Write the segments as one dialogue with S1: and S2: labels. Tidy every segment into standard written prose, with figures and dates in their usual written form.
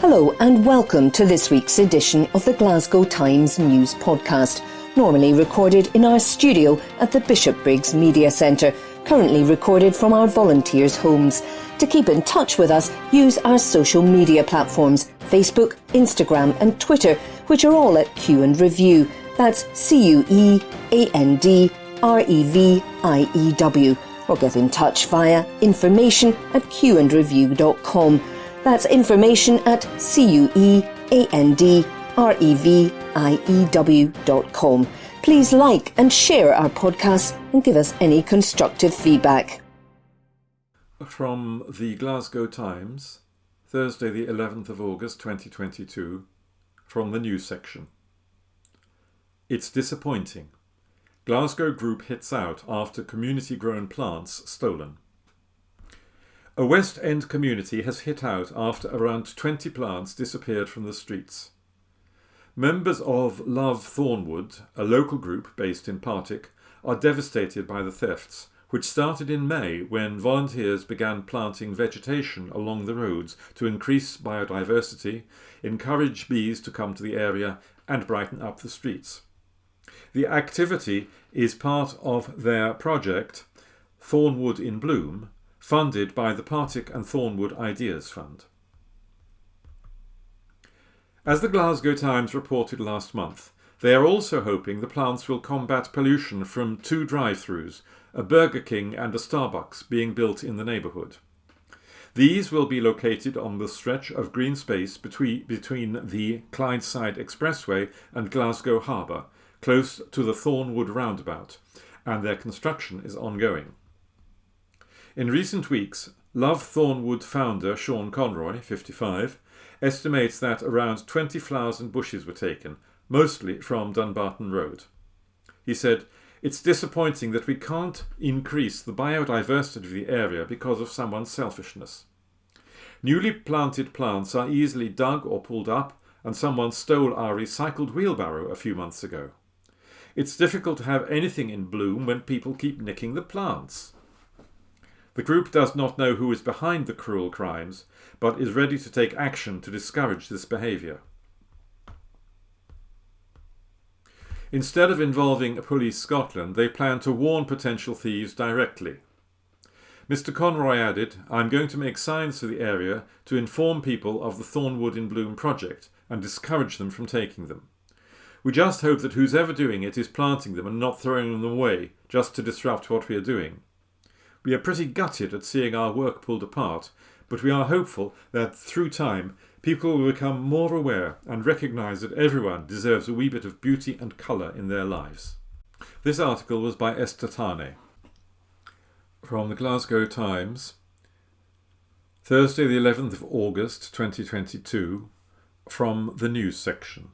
S1: Hello and welcome to this week's edition of the Glasgow Times News Podcast, normally recorded in our studio at the Bishopbriggs Media Centre, currently recorded from our volunteers' homes. To keep in touch with us, use our social media platforms, Facebook, Instagram and Twitter, which are all at Q and Review. That's CUEANDREVIEW. Or get in touch via information@qandreview.com. That's information at CUEANDREVIEW.com. Please like and share our podcast and give us any constructive feedback.
S2: From the Glasgow Times, Thursday the 11th of August 2022, from the news section. It's disappointing. Glasgow group hits out after community-grown plants stolen. A West End community has hit out after around 20 plants disappeared from the streets. Members of Love Thornwood, a local group based in Partick, are devastated by the thefts, which started in May when volunteers began planting vegetation along the roads to increase biodiversity, encourage bees to come to the area and brighten up the streets. The activity is part of their project, Thornwood in Bloom, funded by the Partick and Thornwood Ideas Fund. As the Glasgow Times reported last month, they are also hoping the plants will combat pollution from two drive-thrus, a Burger King and a Starbucks, being built in the neighbourhood. These will be located on the stretch of green space between the Clydeside Expressway and Glasgow Harbour, close to the Thornwood roundabout, and their construction is ongoing. In recent weeks, Love Thornwood founder Sean Conroy, 55, estimates that around 20 flowers and bushes were taken, mostly from Dunbarton Road. He said, "It's disappointing that we can't increase the biodiversity of the area because of someone's selfishness. Newly planted plants are easily dug or pulled up, and someone stole our recycled wheelbarrow a few months ago. It's difficult to have anything in bloom when people keep nicking the plants." The group does not know who is behind the cruel crimes, but is ready to take action to discourage this behaviour. Instead of involving Police Scotland, they plan to warn potential thieves directly. Mr. Conroy added, "I'm going to make signs for the area to inform people of the Thornwood in Bloom project and discourage them from taking them. We just hope that who's ever doing it is planting them and not throwing them away just to disrupt what we are doing. We are pretty gutted at seeing our work pulled apart, but we are hopeful that through time people will become more aware and recognise that everyone deserves a wee bit of beauty and colour in their lives." This article was by Esther Tane. From the Glasgow Times, Thursday the 11th of August 2022, from the news section.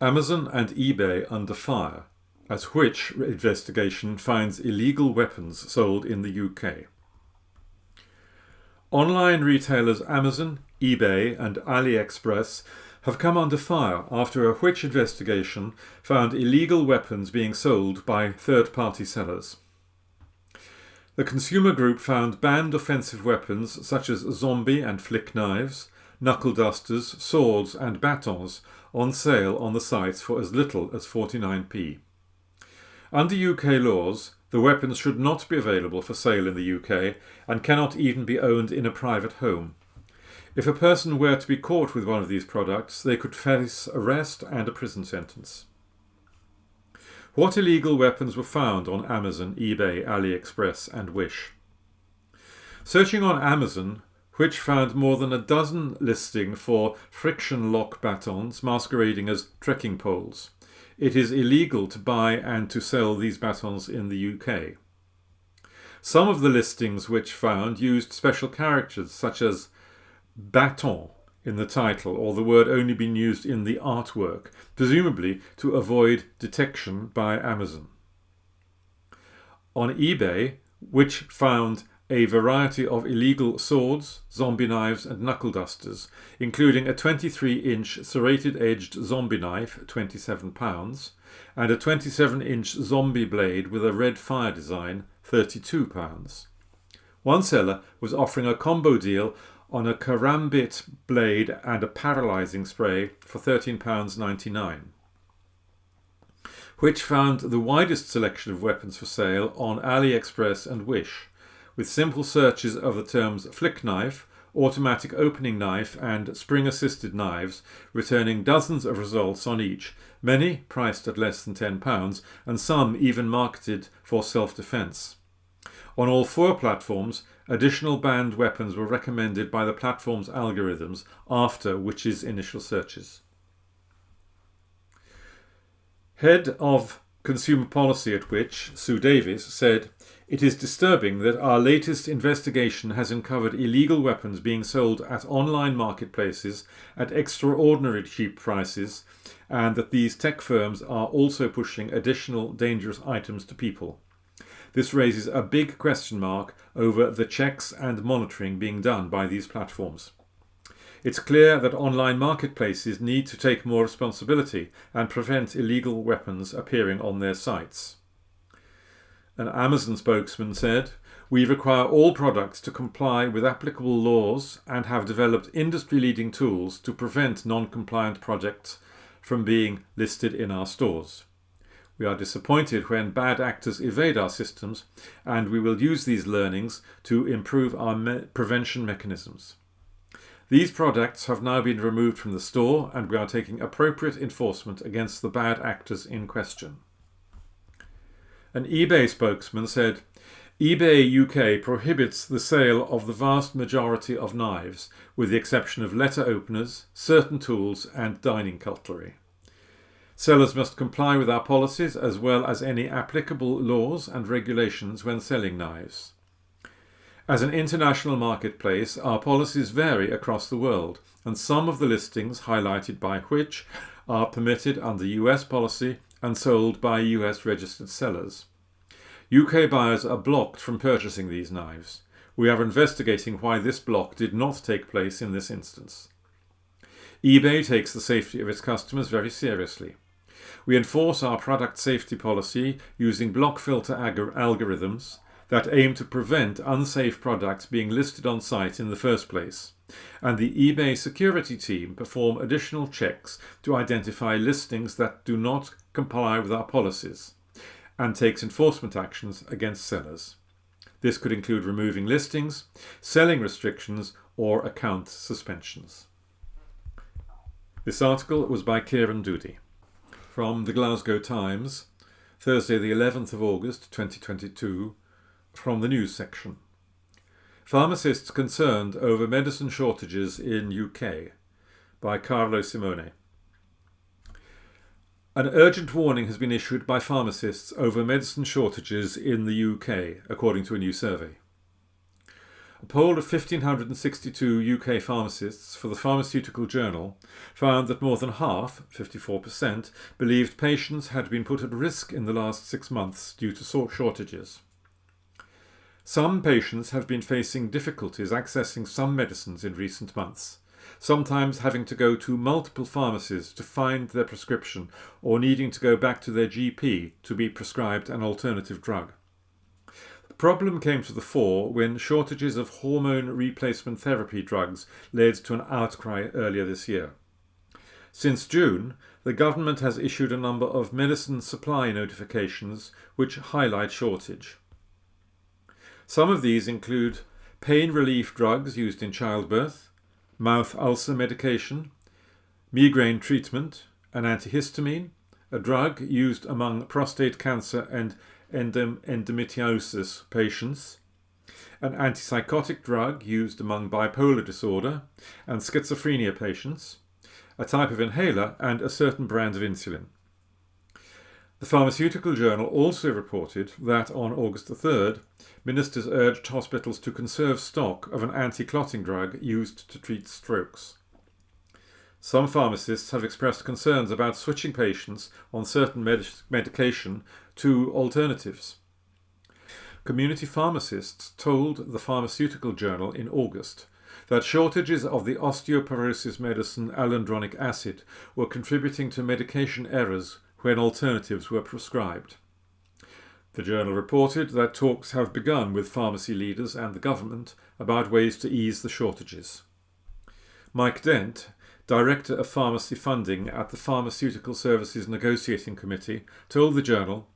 S2: Amazon and eBay under fire as Which investigation finds illegal weapons sold in the UK. Online retailers Amazon, eBay and AliExpress have come under fire after a Which investigation found illegal weapons being sold by third-party sellers. The consumer group found banned offensive weapons such as zombie and flick knives, knuckle dusters, swords and batons on sale on the sites for as little as 49p. Under UK laws, the weapons should not be available for sale in the UK and cannot even be owned in a private home. If a person were to be caught with one of these products, they could face arrest and a prison sentence. What illegal weapons were found on Amazon, eBay, AliExpress and Wish? Searching on Amazon, Which found more than a dozen listing for friction lock batons masquerading as trekking poles. It is illegal to buy and to sell these batons in the UK. Some of the listings Which found used special characters such as baton in the title, or the word only being used in the artwork, presumably to avoid detection by Amazon. On eBay, Which found a variety of illegal swords, zombie knives and knuckle dusters, including a 23-inch serrated-edged zombie knife, £27, and a 27-inch zombie blade with a red fire design, £32. One seller was offering a combo deal on a karambit blade and a paralysing spray for £13.99, which found the widest selection of weapons for sale on AliExpress and Wish, with simple searches of the terms flick knife, automatic opening knife and spring-assisted knives, returning dozens of results on each, many priced at less than £10 and some even marketed for self-defence. On all 4 platforms, additional banned weapons were recommended by the platform's algorithms after Witch's initial searches. Head of Consumer Policy at Which, Sue Davies, said, "It is disturbing that our latest investigation has uncovered illegal weapons being sold at online marketplaces at extraordinarily cheap prices, and that these tech firms are also pushing additional dangerous items to people. This raises a big question mark over the checks and monitoring being done by these platforms. It's clear that online marketplaces need to take more responsibility and prevent illegal weapons appearing on their sites." An Amazon spokesman said, "We require all products to comply with applicable laws and have developed industry-leading tools to prevent non-compliant products from being listed in our stores. We are disappointed when bad actors evade our systems, and we will use these learnings to improve our prevention mechanisms. These products have now been removed from the store, and we are taking appropriate enforcement against the bad actors in question." An eBay spokesman said, "eBay UK prohibits the sale of the vast majority of knives, with the exception of letter openers, certain tools and dining cutlery. Sellers must comply with our policies as well as any applicable laws and regulations when selling knives. As an international marketplace, our policies vary across the world, and some of the listings highlighted by Which are permitted under US policy and sold by US registered sellers. UK buyers are blocked from purchasing these knives. We are investigating why this block did not take place in this instance. eBay takes the safety of its customers very seriously. We enforce our product safety policy using block filter algorithms that aim to prevent unsafe products being listed on site in the first place, and the eBay security team perform additional checks to identify listings that do not comply with our policies, and takes enforcement actions against sellers. This could include removing listings, selling restrictions, or account suspensions." This article was by Kieran Doody. From the Glasgow Times, Thursday the 11th of August 2022, from the news section. Pharmacists concerned over medicine shortages in UK, by Carlo Simone. An urgent warning has been issued by pharmacists over medicine shortages in the UK, according to a new survey. A poll of 1,562 UK pharmacists for the Pharmaceutical Journal found that more than half, 54%, believed patients had been put at risk in the last 6 months due to shortages. Some patients have been facing difficulties accessing some medicines in recent months, sometimes having to go to multiple pharmacies to find their prescription or needing to go back to their GP to be prescribed an alternative drug. The problem came to the fore when shortages of hormone replacement therapy drugs led to an outcry earlier this year. Since June, the government has issued a number of medicine supply notifications which highlight shortage. Some of these include pain relief drugs used in childbirth, mouth ulcer medication, migraine treatment, an antihistamine, a drug used among prostate cancer and endometriosis patients, an antipsychotic drug used among bipolar disorder and schizophrenia patients, a type of inhaler, and a certain brand of insulin. The Pharmaceutical Journal also reported that on August the 3rd, ministers urged hospitals to conserve stock of an anti-clotting drug used to treat strokes. Some pharmacists have expressed concerns about switching patients on certain medication to alternatives. Community pharmacists told the Pharmaceutical Journal in August that shortages of the osteoporosis medicine alendronic acid were contributing to medication errors when alternatives were prescribed. The journal reported that talks have begun with pharmacy leaders and the government about ways to ease the shortages. Mike Dent, Director of Pharmacy Funding at the Pharmaceutical Services Negotiating Committee, told the journal,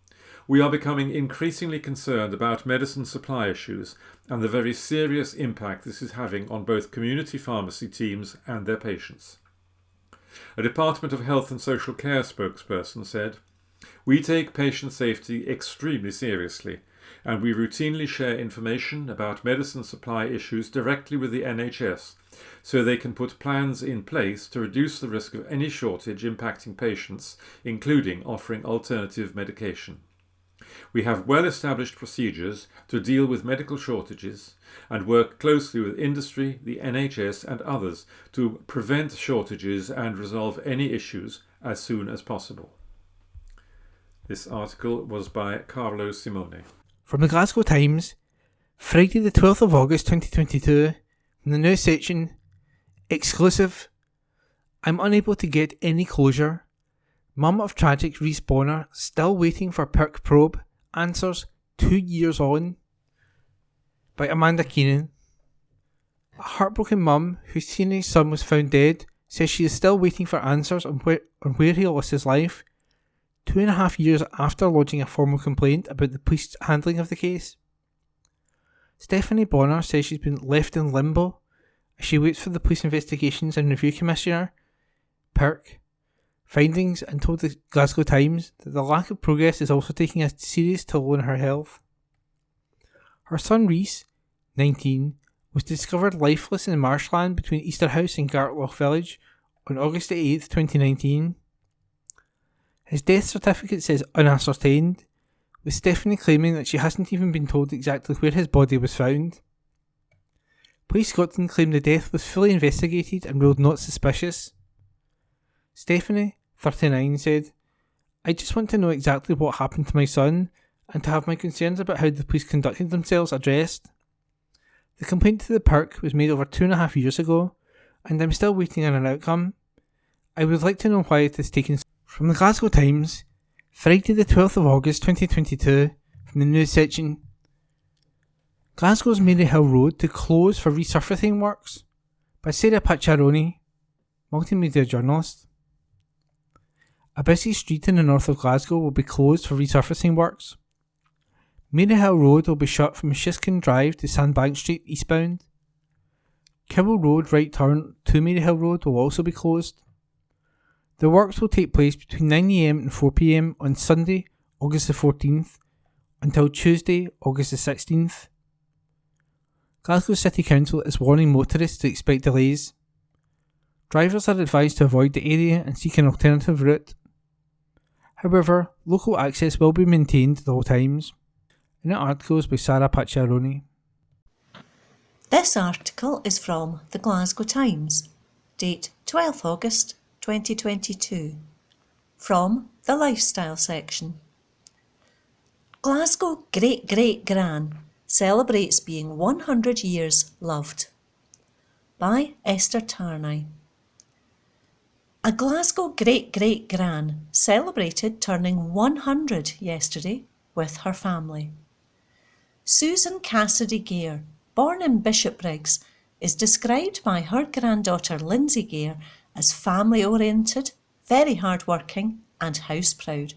S2: "We are becoming increasingly concerned about medicine supply issues and the very serious impact this is having on both community pharmacy teams and their patients." A Department of Health and Social Care spokesperson said, "We take patient safety extremely seriously, and we routinely share information about medicine supply issues directly with the NHS so they can put plans in place to reduce the risk of any shortage impacting patients, including offering alternative medication. We have well-established procedures to deal with medical shortages and work closely with industry, the NHS and others to prevent shortages and resolve any issues as soon as possible." This article was by Carlo Simone.
S3: From the Glasgow Times, Friday the 12th of August 2022, from the news section, exclusive. I'm unable to get any closure. Mum of tragic Reese Bonner still waiting for PIRC probe. Answers 2 years on. By Amanda Keenan. A heartbroken mum whose teenage son was found dead says she is still waiting for answers on where he lost his life, 2.5 years after lodging a formal complaint about the police handling of the case. Stephanie Bonner says she's been left in limbo as she waits for the Police Investigations and Review Commissioner, PIRC, findings, and told the Glasgow Times that the lack of progress is also taking a serious toll on her health. Her son Reese, 19, was discovered lifeless in marshland between Easterhouse and Gartloch Village on August 8, 2019. His death certificate says unascertained, with Stephanie claiming that she hasn't even been told exactly where his body was found. Police Scotland claimed the death was fully investigated and ruled not suspicious. Stephanie, 39, said, "I just want to know exactly what happened to my son and to have my concerns about how the police conducted themselves addressed. The complaint to the PIRC was made over 2.5 years ago, and I'm still waiting on an outcome. I would like to know why it has taken." From the Glasgow Times, Friday the 12th of August 2022, from the news section, Glasgow's Maryhill Road to close for resurfacing works, by Sarah Pacciaroni, multimedia journalist. A busy street in the north of Glasgow will be closed for resurfacing works. Maryhill Road will be shut from Shiskin Drive to Sandbank Street eastbound. Kibble Road right turn to Maryhill Road will also be closed. The works will take place between 9 am and 4 pm on Sunday, August the 14th, until Tuesday, August the 16th. Glasgow City Council is warning motorists to expect delays. Drivers are advised to avoid the area and seek an alternative route. However, local access will be maintained at all times. And that article is by Sarah Pacciaroni.
S4: This article is from the Glasgow Times, date 12th August 2022, from the Lifestyle section. Glasgow Great-Great-Gran celebrates being 100 years loved. By Esther Tarnay. A Glasgow Great-Great-Gran celebrated turning 100 yesterday with her family. Susan Cassidy Gare, born in Bishopbriggs, is described by her granddaughter Lindsay Gare as family-oriented, very hard-working and house-proud.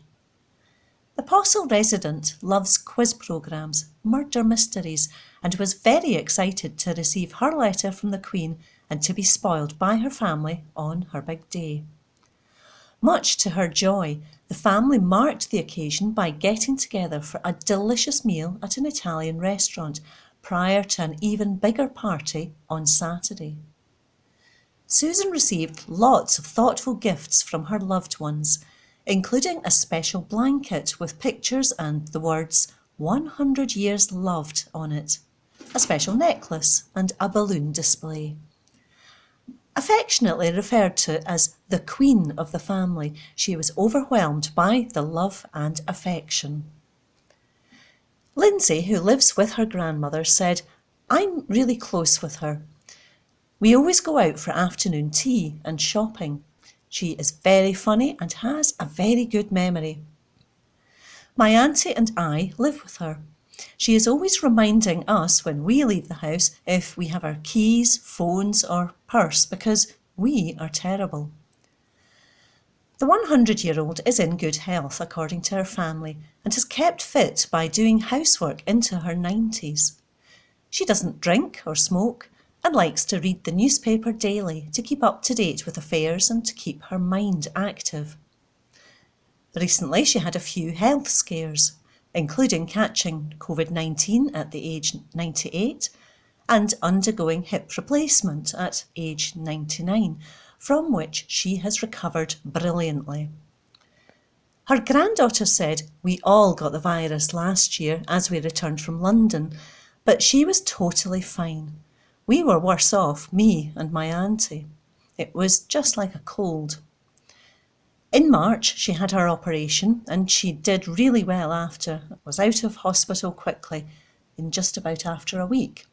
S4: The Possil resident loves quiz programmes, murder mysteries, and was very excited to receive her letter from the Queen and to be spoiled by her family on her big day. Much to her joy, the family marked the occasion by getting together for a delicious meal at an Italian restaurant prior to an even bigger party on Saturday. Susan received lots of thoughtful gifts from her loved ones, including a special blanket with pictures and the words 100 years loved on it, a special necklace and a balloon display. Affectionately referred to as the Queen of the family, she was overwhelmed by the love and affection. Lindsay, who lives with her grandmother, said, "I'm really close with her. We always go out for afternoon tea and shopping. She is very funny and has a very good memory. My auntie and I live with her. She is always reminding us when we leave the house if we have our keys, phones or purse because we are terrible. The 100-year-old is in good health according to her family and has kept fit by doing housework into her 90s. She doesn't drink or smoke and likes to read the newspaper daily to keep up to date with affairs and to keep her mind active. Recently, she had a few health scares, including catching COVID-19 at the age 98 and undergoing hip replacement at age 99, from which she has recovered brilliantly. Her granddaughter said, "We all got the virus last year as we returned from London, but she was totally fine. We were worse off, me and my auntie. It was just like a cold." In March, she had her operation and she did really well after. Was out of hospital quickly, in just about after a week.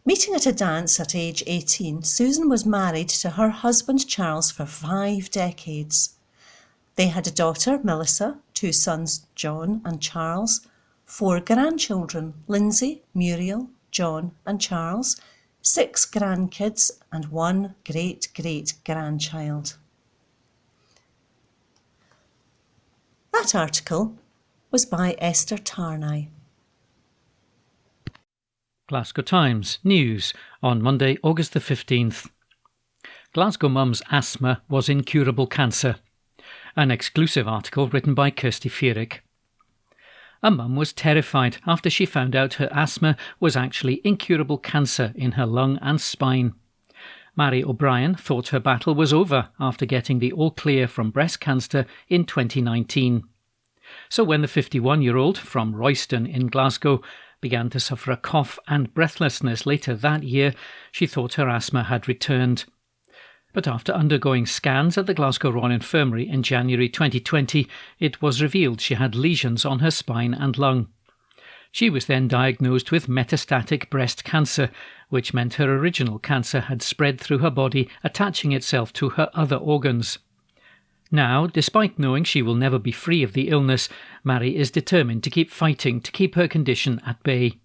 S4: Meeting at a dance at age 18, Susan was married to her husband Charles for 5 decades. They had a daughter, Melissa, 2 sons, John and Charles, 4 grandchildren, Lindsay, Muriel, John and Charles, 6 grandkids and 1 great-great-grandchild. That article was by Esther Tarnay.
S5: Glasgow Times News on Monday, August the 15th. Glasgow mum's asthma was incurable cancer. An exclusive article written by Kirsty Fearick. A mum was terrified after she found out her asthma was actually incurable cancer in her lung and spine. Mary O'Brien thought her battle was over after getting the all clear from breast cancer in 2019. So when the 51-year-old from Royston in Glasgow began to suffer a cough and breathlessness later that year, she thought her asthma had returned. But after undergoing scans at the Glasgow Royal Infirmary in January 2020, it was revealed she had lesions on her spine and lung. She was then diagnosed with metastatic breast cancer, which meant her original cancer had spread through her body, attaching itself to her other organs. Now, despite knowing she will never be free of the illness, Mary is determined to keep fighting to keep her condition at bay.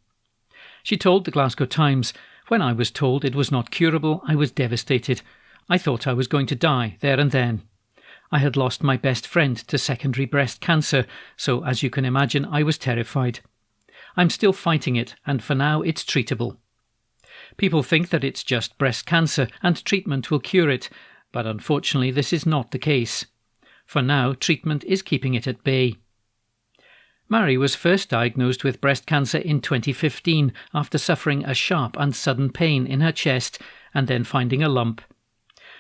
S5: She told the Glasgow Times, "When I was told it was not curable, I was devastated. I thought I was going to die there and then. I had lost my best friend to secondary breast cancer, so as you can imagine, I was terrified. I'm still fighting it, and for now it's treatable. People think that it's just breast cancer and treatment will cure it, but unfortunately this is not the case. For now, treatment is keeping it at bay." Mary was first diagnosed with breast cancer in 2015 after suffering a sharp and sudden pain in her chest and then finding a lump.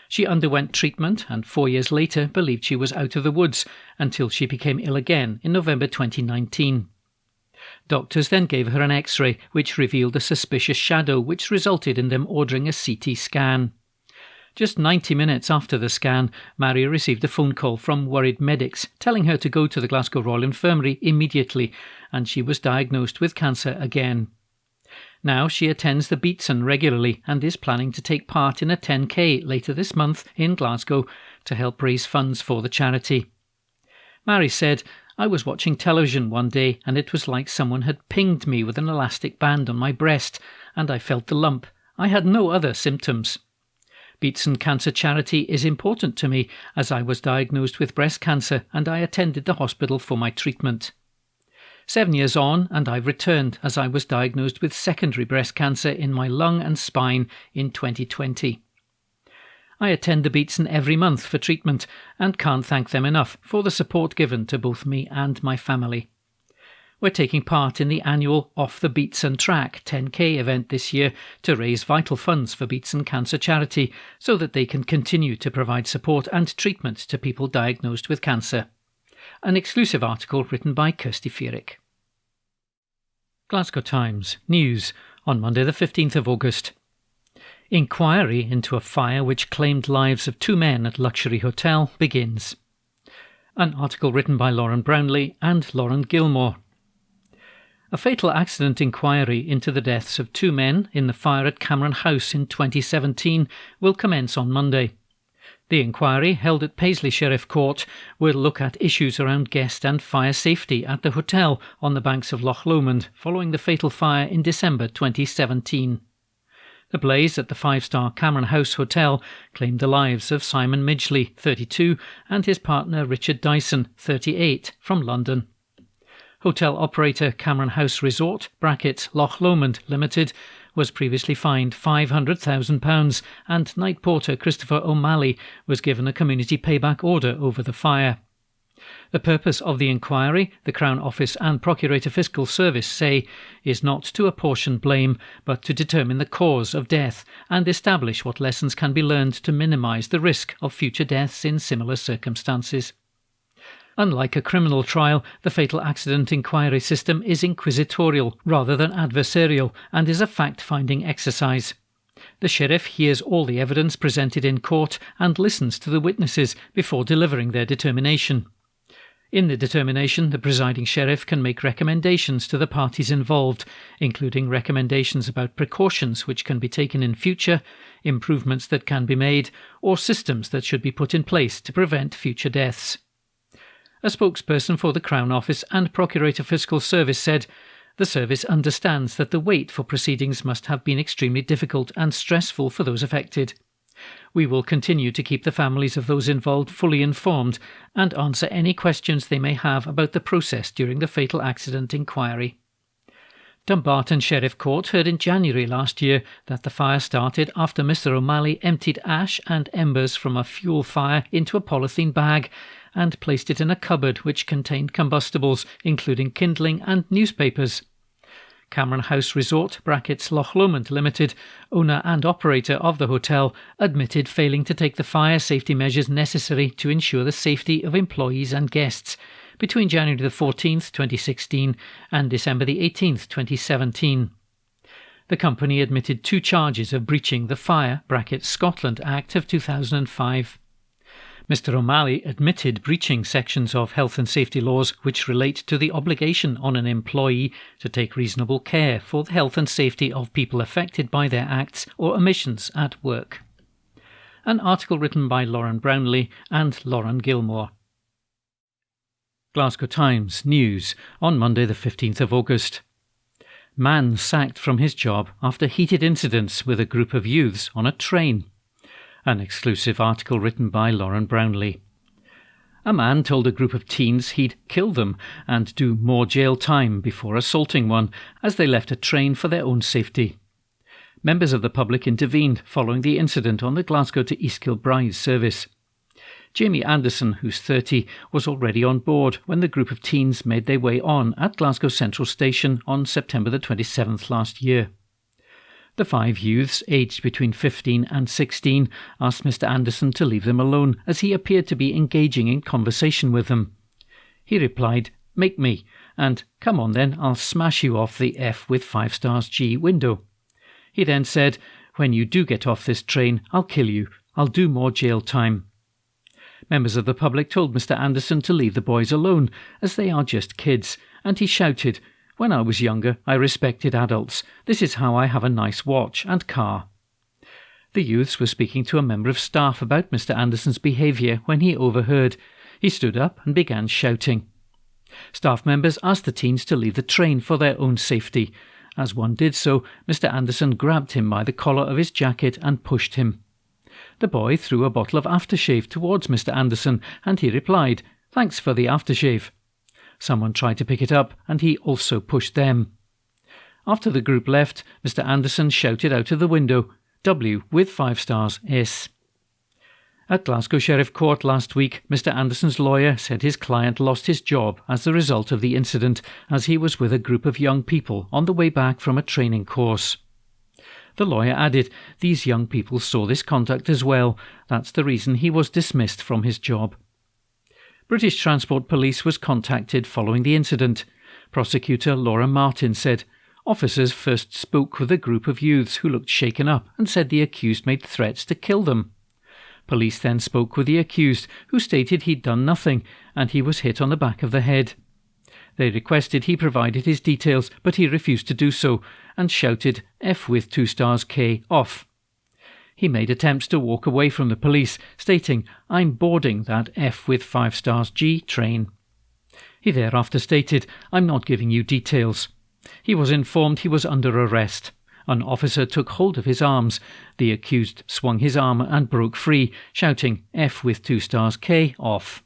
S5: She underwent treatment and 4 years later believed she was out of the woods until she became ill again in November 2019. Doctors then gave her an X-ray which revealed a suspicious shadow which resulted in them ordering a CT scan. Just 90 minutes after the scan, Mary received a phone call from worried medics telling her to go to the Glasgow Royal Infirmary immediately, and she was diagnosed with cancer again. Now she attends the Beatson regularly and is planning to take part in a 10K later this month in Glasgow to help raise funds for the charity. Mary said, "I was watching television one day and it was like someone had pinged me with an elastic band on my breast and I felt the lump. I had no other symptoms. Beatson Cancer Charity is important to me as I was diagnosed with breast cancer and I attended the hospital for my treatment. 7 years on and I've returned as I was diagnosed with secondary breast cancer in my lung and spine in 2020. I attend the Beatson every month for treatment and can't thank them enough for the support given to both me and my family. We're taking part in the annual Off the Beatson Track 10K event this year to raise vital funds for Beatson Cancer Charity so that they can continue to provide support and treatment to people diagnosed with cancer." An exclusive article written by Kirsty Fearick. Glasgow Times News on Monday the 15th of August. Inquiry into a fire which claimed lives of 2 men at luxury hotel begins. An article written by Lauren Brownlee and Lauren Gilmore. A fatal accident inquiry into the deaths of 2 men in the fire at Cameron House in 2017 will commence on Monday. The inquiry, held at Paisley Sheriff Court, will look at issues around guest and fire safety at the hotel on the banks of Loch Lomond following the fatal fire in December 2017. The blaze at the five-star Cameron House Hotel claimed the lives of Simon Midgley, 32, and his partner Richard Dyson, 38, from London. Hotel operator Cameron House Resort (Loch Lomond Limited) was previously fined £500,000 and night porter Christopher O'Malley was given a community payback order over the fire. The purpose of the inquiry, the Crown Office and Procurator Fiscal Service say, is not to apportion blame but to determine the cause of death and establish what lessons can be learned to minimise the risk of future deaths in similar circumstances. Unlike a criminal trial, the fatal accident inquiry system is inquisitorial rather than adversarial and is a fact-finding exercise. The sheriff hears all the evidence presented in court and listens to the witnesses before delivering their determination. In the determination, the presiding sheriff can make recommendations to the parties involved, including recommendations about precautions which can be taken in future, improvements that can be made, or systems that should be put in place to prevent future deaths. A spokesperson for the Crown Office and Procurator Fiscal Service said, "The service understands that the wait for proceedings must have been extremely difficult and stressful for those affected. We will continue to keep the families of those involved fully informed and answer any questions they may have about the process during the fatal accident inquiry." Dumbarton Sheriff Court heard in January last year that the fire started after Mr O'Malley emptied ash and embers from a fuel fire into a polythene bag and placed it in a cupboard which contained combustibles, including kindling and newspapers. Cameron House Resort (Loch Lomond Limited), owner and operator of the hotel, admitted failing to take the fire safety measures necessary to ensure the safety of employees and guests between January the 14th, 2016 and December the 18th, 2017. The company admitted 2 charges of breaching the Fire (Scotland) Act of 2005. Mr O'Malley admitted breaching sections of health and safety laws which relate to the obligation on an employee to take reasonable care for the health and safety of people affected by their acts or omissions at work. An article written by Lauren Brownlee and Lauren Gilmore. Glasgow Times News on Monday the 15th of August. Man sacked from his job after heated incidents with a group of youths on a train. An exclusive article written by Lauren Brownlee. A man told a group of teens he'd kill them and do more jail time before assaulting one as they left a train for their own safety. Members of the public intervened following the incident on the Glasgow to East Kilbride service. Jamie Anderson, who's 30, was already on board when the group of teens made their way on at Glasgow Central Station on September the 27th last year. The 5 youths, aged between 15 and 16, asked Mr Anderson to leave them alone as he appeared to be engaging in conversation with them. He replied, "Make me," and "Come on then, I'll smash you off the F with 5 stars G window." He then said, "When you do get off this train, I'll kill you. I'll do more jail time." Members of the public told Mr Anderson to leave the boys alone, as they are just kids, and he shouted, "When I was younger, I respected adults. This is how I have a nice watch and car." The youths were speaking to a member of staff about Mr Anderson's behaviour when he overheard. He stood up and began shouting. Staff members asked the teens to leave the train for their own safety. As one did so, Mr Anderson grabbed him by the collar of his jacket and pushed him. The boy threw a bottle of aftershave towards Mr Anderson and he replied, "Thanks for the aftershave." Someone tried to pick it up and he also pushed them. After the group left, Mr Anderson shouted out of the window, "W with 5 stars S." At Glasgow Sheriff Court last week, Mr Anderson's lawyer said his client lost his job as a result of the incident as he was with a group of young people on the way back from a training course. The lawyer added, "These young people saw this conduct as well. That's the reason he was dismissed from his job." British Transport Police was contacted following the incident. Prosecutor Laura Martin said, "Officers first spoke with a group of youths who looked shaken up and said the accused made threats to kill them. Police then spoke with the accused, who stated he'd done nothing and he was hit on the back of the head. They requested he provided his details, but he refused to do so and shouted F with 2 stars K off. He made attempts to walk away from the police, stating, "I'm boarding that F with 5 stars G train." He thereafter stated, "I'm not giving you details." He was informed he was under arrest. An officer took hold of his arms. The accused swung his arm and broke free, shouting, "F with 2 stars K off."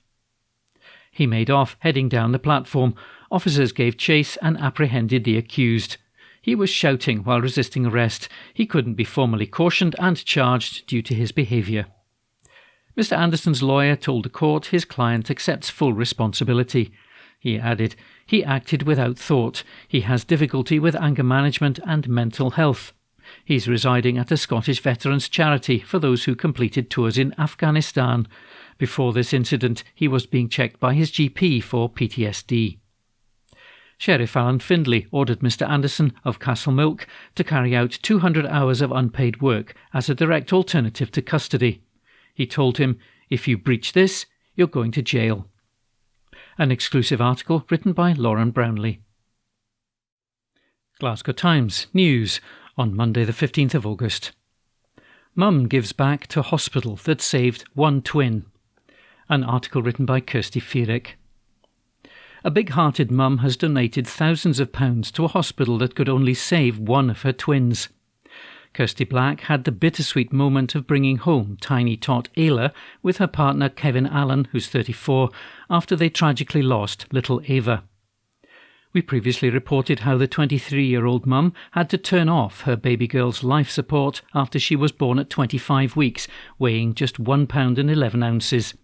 S5: He made off, heading down the platform. Officers gave chase and apprehended the accused. He was shouting while resisting arrest. He couldn't be formally cautioned and charged due to his behaviour. Mr. Anderson's lawyer told the court his client accepts full responsibility. He added, "He acted without thought. He has difficulty with anger management and mental health. He's residing at a Scottish veterans charity for those who completed tours in Afghanistan. Before this incident, he was being checked by his GP for PTSD." Sheriff Alan Findlay ordered Mr. Anderson of Castlemilk to carry out 200 hours of unpaid work as a direct alternative to custody. He told him, "If you breach this, you're going to jail." An exclusive article written by Lauren Brownlee. Glasgow Times News on Monday the 15th of August. Mum gives back to hospital that saved one twin. An article written by Kirsty Fearick. A big-hearted mum has donated thousands of pounds to a hospital that could only save one of her twins. Kirsty Black had the bittersweet moment of bringing home tiny tot Ayla with her partner Kevin Allen, who's 34, after they tragically lost little Ava. We previously reported how the 23-year-old mum had to turn off her baby girl's life support after she was born at 25 weeks, weighing just 1 pound and 11 ounces.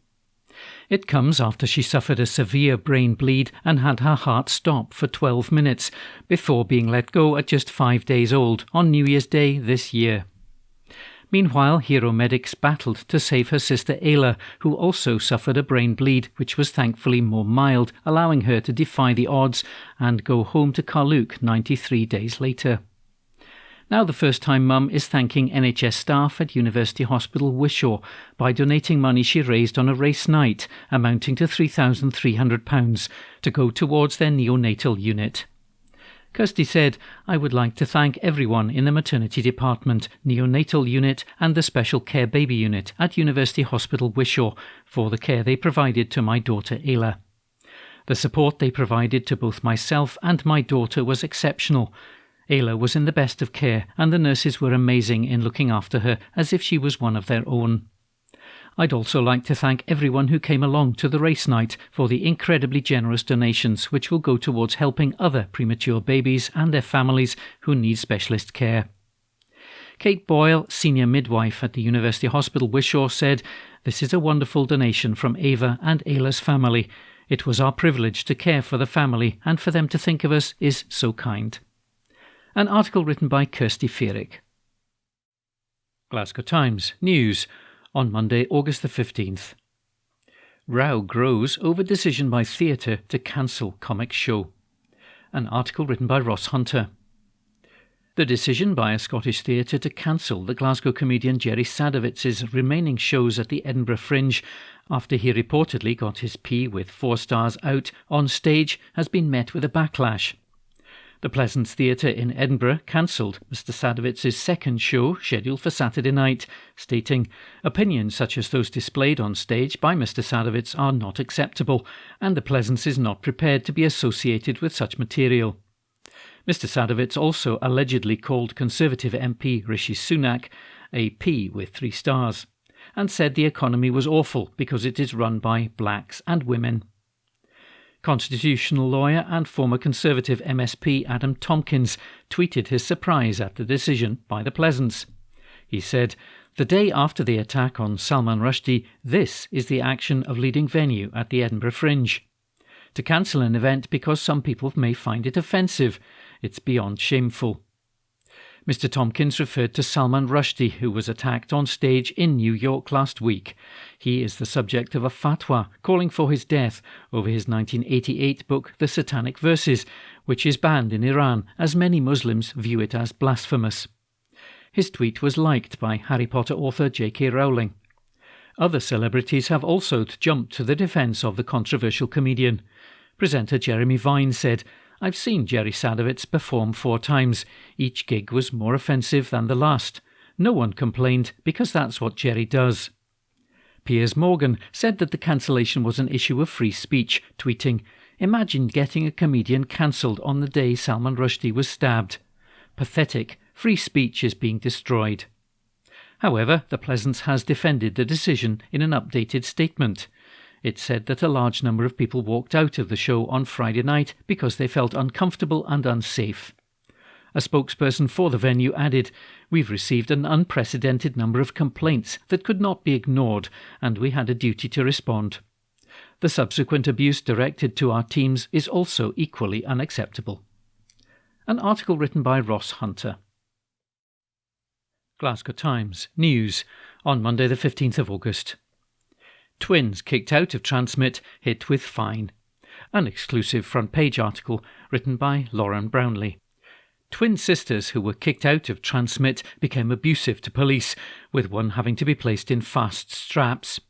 S5: It comes after she suffered a severe brain bleed and had her heart stop for 12 minutes before being let go at just 5 days old on New Year's Day this year. Meanwhile, hero medics battled to save her sister Ayla, who also suffered a brain bleed, which was thankfully more mild, allowing her to defy the odds and go home to Carluke 93 days later. Now the first-time mum is thanking NHS staff at University Hospital Wishaw by donating money she raised on a race night, amounting to £3,300, to go towards their neonatal unit. Kirsty said, "I would like to thank everyone in the maternity department, neonatal unit and the special care baby unit at University Hospital Wishaw for the care they provided to my daughter Ayla. The support they provided to both myself and my daughter was exceptional. Ayla was in the best of care and the nurses were amazing in looking after her as if she was one of their own. I'd also like to thank everyone who came along to the race night for the incredibly generous donations which will go towards helping other premature babies and their families who need specialist care." Kate Boyle, senior midwife at the University Hospital Wishaw, said, "This is a wonderful donation from Ava and Ayla's family. It was our privilege to care for the family, and for them to think of us is so kind." An article written by Kirsty Fearick. Glasgow Times News on Monday, August the 15th. Row grows over decision by theatre to cancel comic show. An article written by Ross Hunter. The decision by a Scottish theatre to cancel the Glasgow comedian Jerry Sadowitz's remaining shows at the Edinburgh Fringe after he reportedly got his P with 4 stars out on stage has been met with a backlash. The Pleasance Theatre in Edinburgh cancelled Mr. Sadowitz's second show, scheduled for Saturday night, stating, "Opinions such as those displayed on stage by Mr. Sadowitz are not acceptable, and the Pleasance is not prepared to be associated with such material." Mr. Sadowitz also allegedly called Conservative MP Rishi Sunak a P with 3 stars, and said the economy was awful because it is run by blacks and women. Constitutional lawyer and former Conservative MSP Adam Tompkins tweeted his surprise at the decision by the Pleasance. He said, "The day after the attack on Salman Rushdie, this is the action of leading venue at the Edinburgh Fringe. To cancel an event because some people may find it offensive, it's beyond shameful." Mr. Tompkins referred to Salman Rushdie, who was attacked on stage in New York last week. He is the subject of a fatwa calling for his death over his 1988 book The Satanic Verses, which is banned in Iran as many Muslims view it as blasphemous. His tweet was liked by Harry Potter author J.K. Rowling. Other celebrities have also jumped to the defence of the controversial comedian. Presenter Jeremy Vine said, "I've seen Jerry Sadowitz perform 4 times. Each gig was more offensive than the last. No one complained because that's what Jerry does. Piers Morgan said that the cancellation was an issue of free speech, tweeting, "Imagine getting a comedian cancelled on the day Salman Rushdie was stabbed. Pathetic. Free speech is being destroyed." However, the Pleasance has defended the decision in an updated statement. It said that a large number of people walked out of the show on Friday night because they felt uncomfortable and unsafe. A spokesperson for the venue added, "We've received an unprecedented number of complaints that could not be ignored, and we had a duty to respond. The subsequent abuse directed to our teams is also equally unacceptable." An article written by Ross Hunter. Glasgow Times News on Monday the 15th of August. Twins kicked out of Transmit hit with fine. An exclusive front page article written by Lauren Brownlee. Twin sisters who were kicked out of Transmit became abusive to police, with one having to be placed in fast straps.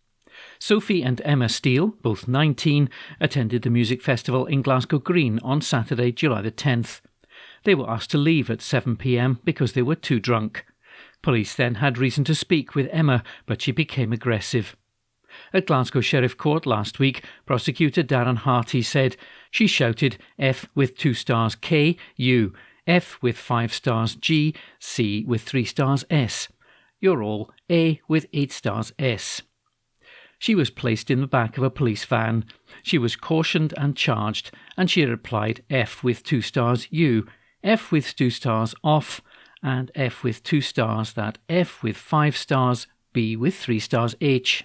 S5: Sophie and Emma Steele, both 19, attended the music festival in Glasgow Green on Saturday, July the 10th. They were asked to leave at 7 p.m. because they were too drunk. Police then had reason to speak with Emma, but she became aggressive. At Glasgow Sheriff Court last week, prosecutor Darren Harty said, "She shouted F with 2 stars K, U, F with 5 stars G, C with 3 stars S. You're all A with 8 stars S." She was placed in the back of a police van. She was cautioned and charged, and she replied F with 2 stars U, F with 2 stars off, and F with 2 stars, that F with 5 stars, B with 3 stars H.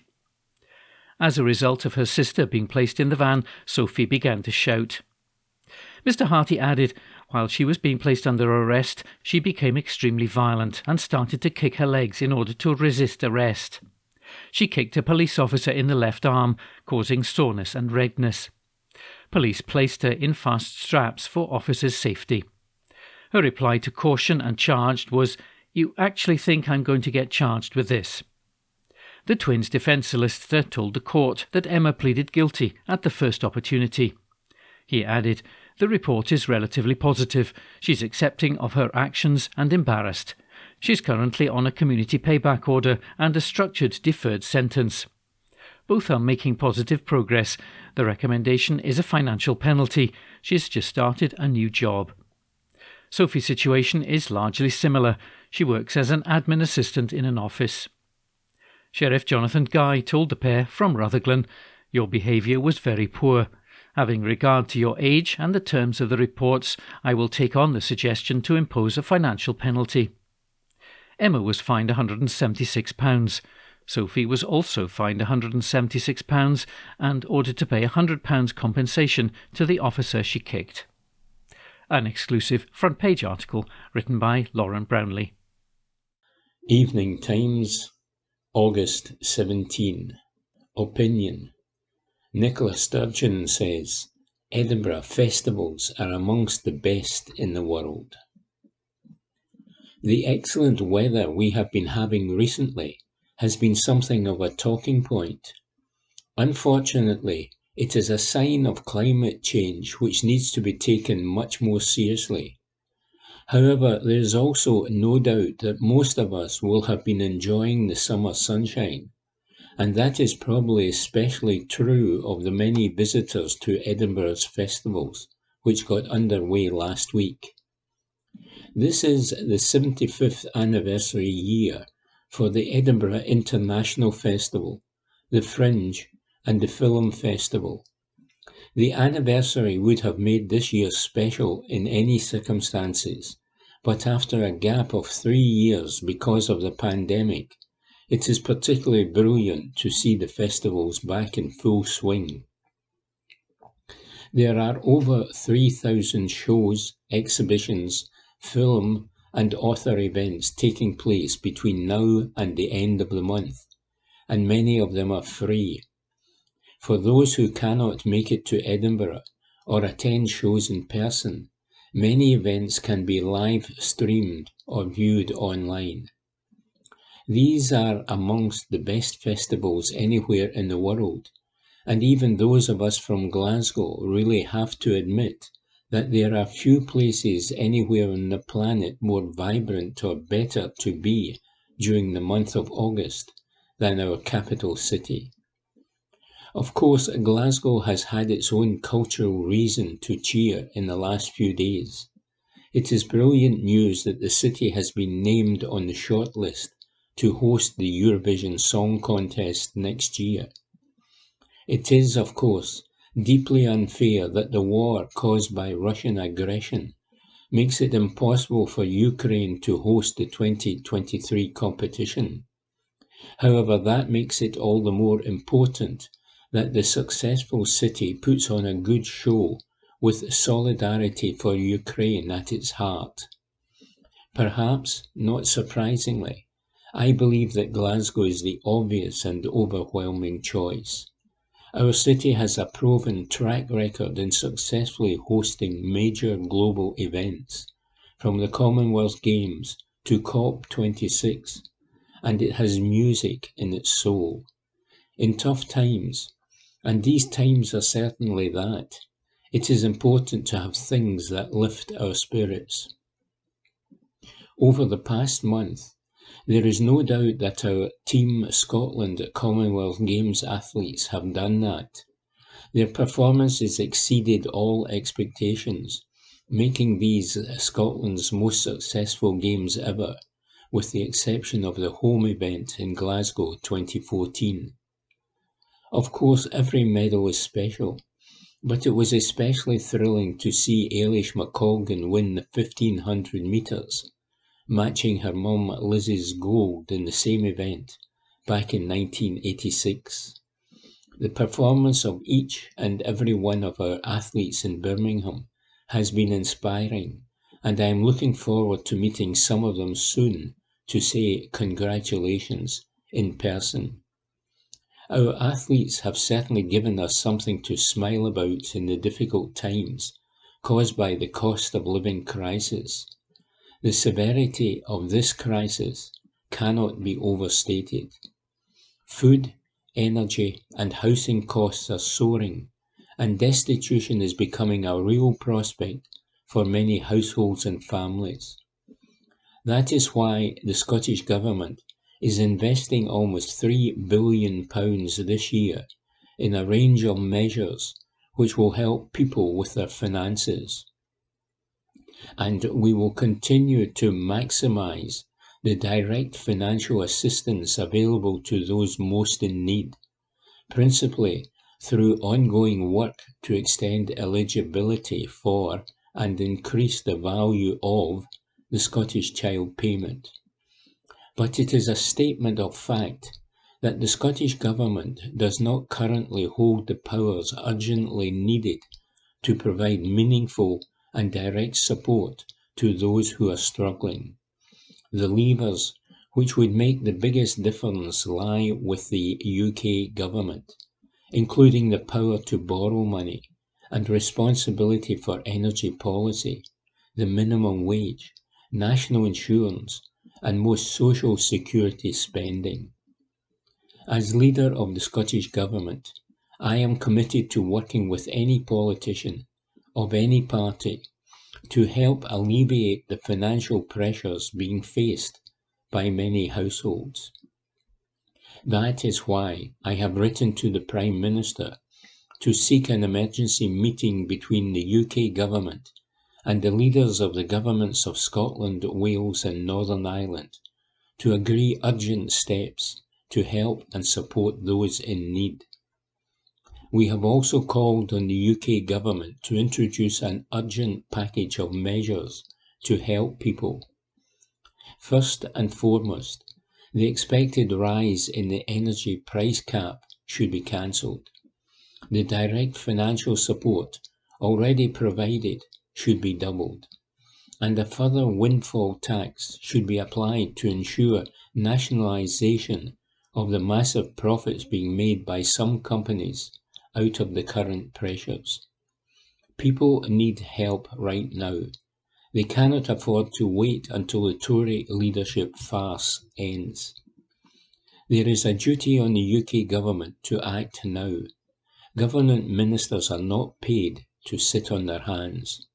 S5: As a result of her sister being placed in the van, Sophie began to shout. Mr. Harty added, while she was being placed under arrest, she became extremely violent and started to kick her legs in order to resist arrest. She kicked a police officer in the left arm, causing soreness and redness. Police placed her in fast straps for officers' safety. Her reply to caution and charged was, "You actually think I'm going to get charged with this?" The twins' defence solicitor told the court that Emma pleaded guilty at the first opportunity. He added, "The report is relatively positive. She's accepting of her actions and embarrassed. She's currently on a community payback order and a structured deferred sentence. Both are making positive progress. The recommendation is a financial penalty. She's just started a new job." Sophie's situation is largely similar. She works as an admin assistant in an office. Sheriff Jonathan Guy told the pair from Rutherglen, "Your behaviour was very poor. Having regard to your age and the terms of the reports, I will take on the suggestion to impose a financial penalty." Emma was fined £176. Sophie was also fined £176 and ordered to pay £100 compensation to the officer she kicked. An exclusive front page article written by Lauren Brownlee.
S6: Evening Times, August 17. Opinion. Nicola Sturgeon says, Edinburgh festivals are amongst the best in the world. The excellent weather we have been having recently has been something of a talking point. Unfortunately, it is a sign of climate change which needs to be taken much more seriously. However, there is also no doubt that most of us will have been enjoying the summer sunshine, and that is probably especially true of the many visitors to Edinburgh's festivals, which got underway last week. This is the 75th anniversary year for the Edinburgh International Festival, the Fringe, and the Film Festival. The anniversary would have made this year special in any circumstances, but after a gap of 3 years because of the pandemic, it is particularly brilliant to see the festivals back in full swing. There are over 3,000 shows, exhibitions, film and author events taking place between now and the end of the month, and many of them are free. For those who cannot make it to Edinburgh or attend shows in person, many events can be live streamed or viewed online. These are amongst the best festivals anywhere in the world, and even those of us from Glasgow really have to admit that there are few places anywhere on the planet more vibrant or better to be during the month of August than our capital city. Of course, Glasgow has had its own cultural reason to cheer in the last few days. It is brilliant news that the city has been named on the shortlist to host the Eurovision Song Contest next year. It is, of course, deeply unfair that the war caused by Russian aggression makes it impossible for Ukraine to host the 2023 competition. However, that makes it all the more important that the successful city puts on a good show with solidarity for Ukraine at its heart. Perhaps, not surprisingly, I believe that Glasgow is the obvious and overwhelming choice. Our city has a proven track record in successfully hosting major global events, from the Commonwealth Games to COP26, and it has music in its soul. In tough times, and these times are certainly that, it is important to have things that lift our spirits. Over the past month, there is no doubt that our Team Scotland Commonwealth Games athletes have done that. Their performances exceeded all expectations, making these Scotland's most successful games ever, with the exception of the home event in Glasgow 2014. Of course, every medal is special, but it was especially thrilling to see Eilish McColgan win the 1500 metres, matching her mum Lizzie's gold in the same event back in 1986. The performance of each and every one of our athletes in Birmingham has been inspiring, and I am looking forward to meeting some of them soon to say congratulations in person. Our athletes have certainly given us something to smile about in the difficult times caused by the cost of living crisis. The severity of this crisis cannot be overstated. Food, energy, and housing costs are soaring, and destitution is becoming a real prospect for many households and families. That is why the Scottish Government is investing almost £3 billion this year in a range of measures which will help people with their finances. And we will continue to maximise the direct financial assistance available to those most in need, principally through ongoing work to extend eligibility for and increase the value of the Scottish Child Payment. But it is a statement of fact that the Scottish Government does not currently hold the powers urgently needed to provide meaningful and direct support to those who are struggling. The levers which would make the biggest difference lie with the UK Government, including the power to borrow money and responsibility for energy policy, the minimum wage, national insurance, and most social security spending. As leader of the Scottish Government, I am committed to working with any politician of any party to help alleviate the financial pressures being faced by many households. That is why I have written to the Prime Minister to seek an emergency meeting between the UK Government and the leaders of the governments of Scotland, Wales and Northern Ireland to agree urgent steps to help and support those in need. We have also called on the UK Government to introduce an urgent package of measures to help people. First and foremost, the expected rise in the energy price cap should be cancelled. The direct financial support already provided should be doubled, and a further windfall tax should be applied to ensure nationalisation of the massive profits being made by some companies out of the current pressures. People need help right now. They cannot afford to wait until the Tory leadership farce ends. There is a duty on the UK Government to act now. Government ministers are not paid to sit on their hands.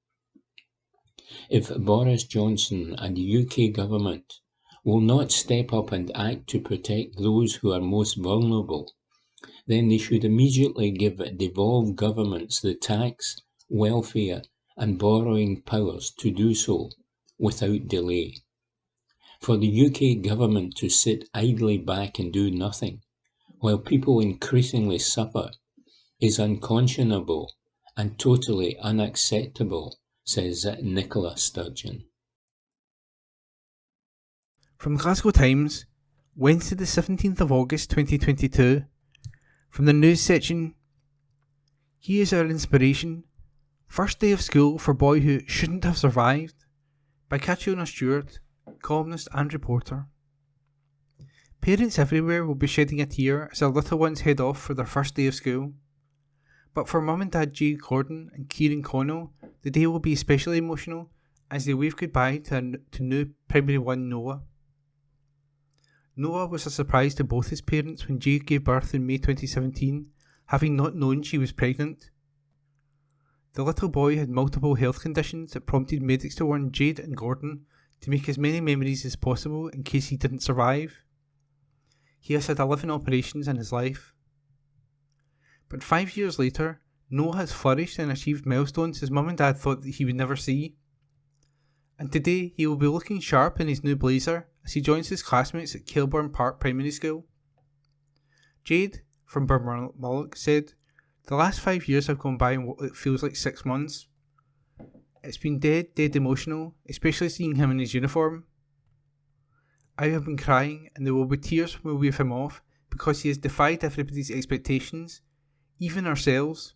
S6: If Boris Johnson and the UK Government will not step up and act to protect those who are most vulnerable, then they should immediately give devolved governments the tax, welfare and borrowing powers to do so without delay. For the UK government to sit idly back and do nothing, while people increasingly suffer, is unconscionable and totally unacceptable, says Nicola Sturgeon.
S3: From the Glasgow Times, Wednesday the 17th of August 2022, from the news section, "He is our inspiration. First day of school for boy who shouldn't have survived," by Catriona Stewart, columnist and reporter. Parents everywhere will be shedding a tear as their little ones head off for their first day of school. But for Mum and Dad Jade Gordon and Kieran Connell, the day will be especially emotional as they wave goodbye to new Primary 1 Noah. Noah was a surprise to both his parents when Jade gave birth in May 2017, having not known she was pregnant. The little boy had multiple health conditions that prompted medics to warn Jade and Gordon to make as many memories as possible in case he didn't survive. He has had 11 operations in his life. But 5 years later, Noah has flourished and achieved milestones his mum and dad thought that he would never see. And today he will be looking sharp in his new blazer as he joins his classmates at Kilburn Park Primary School. Jade, from Burmullock, said, "The last 5 years have gone by in what it feels like 6 months. It's been dead emotional, especially seeing him in his uniform. I have been crying and there will be tears when we wave him off because he has defied everybody's expectations, even ourselves.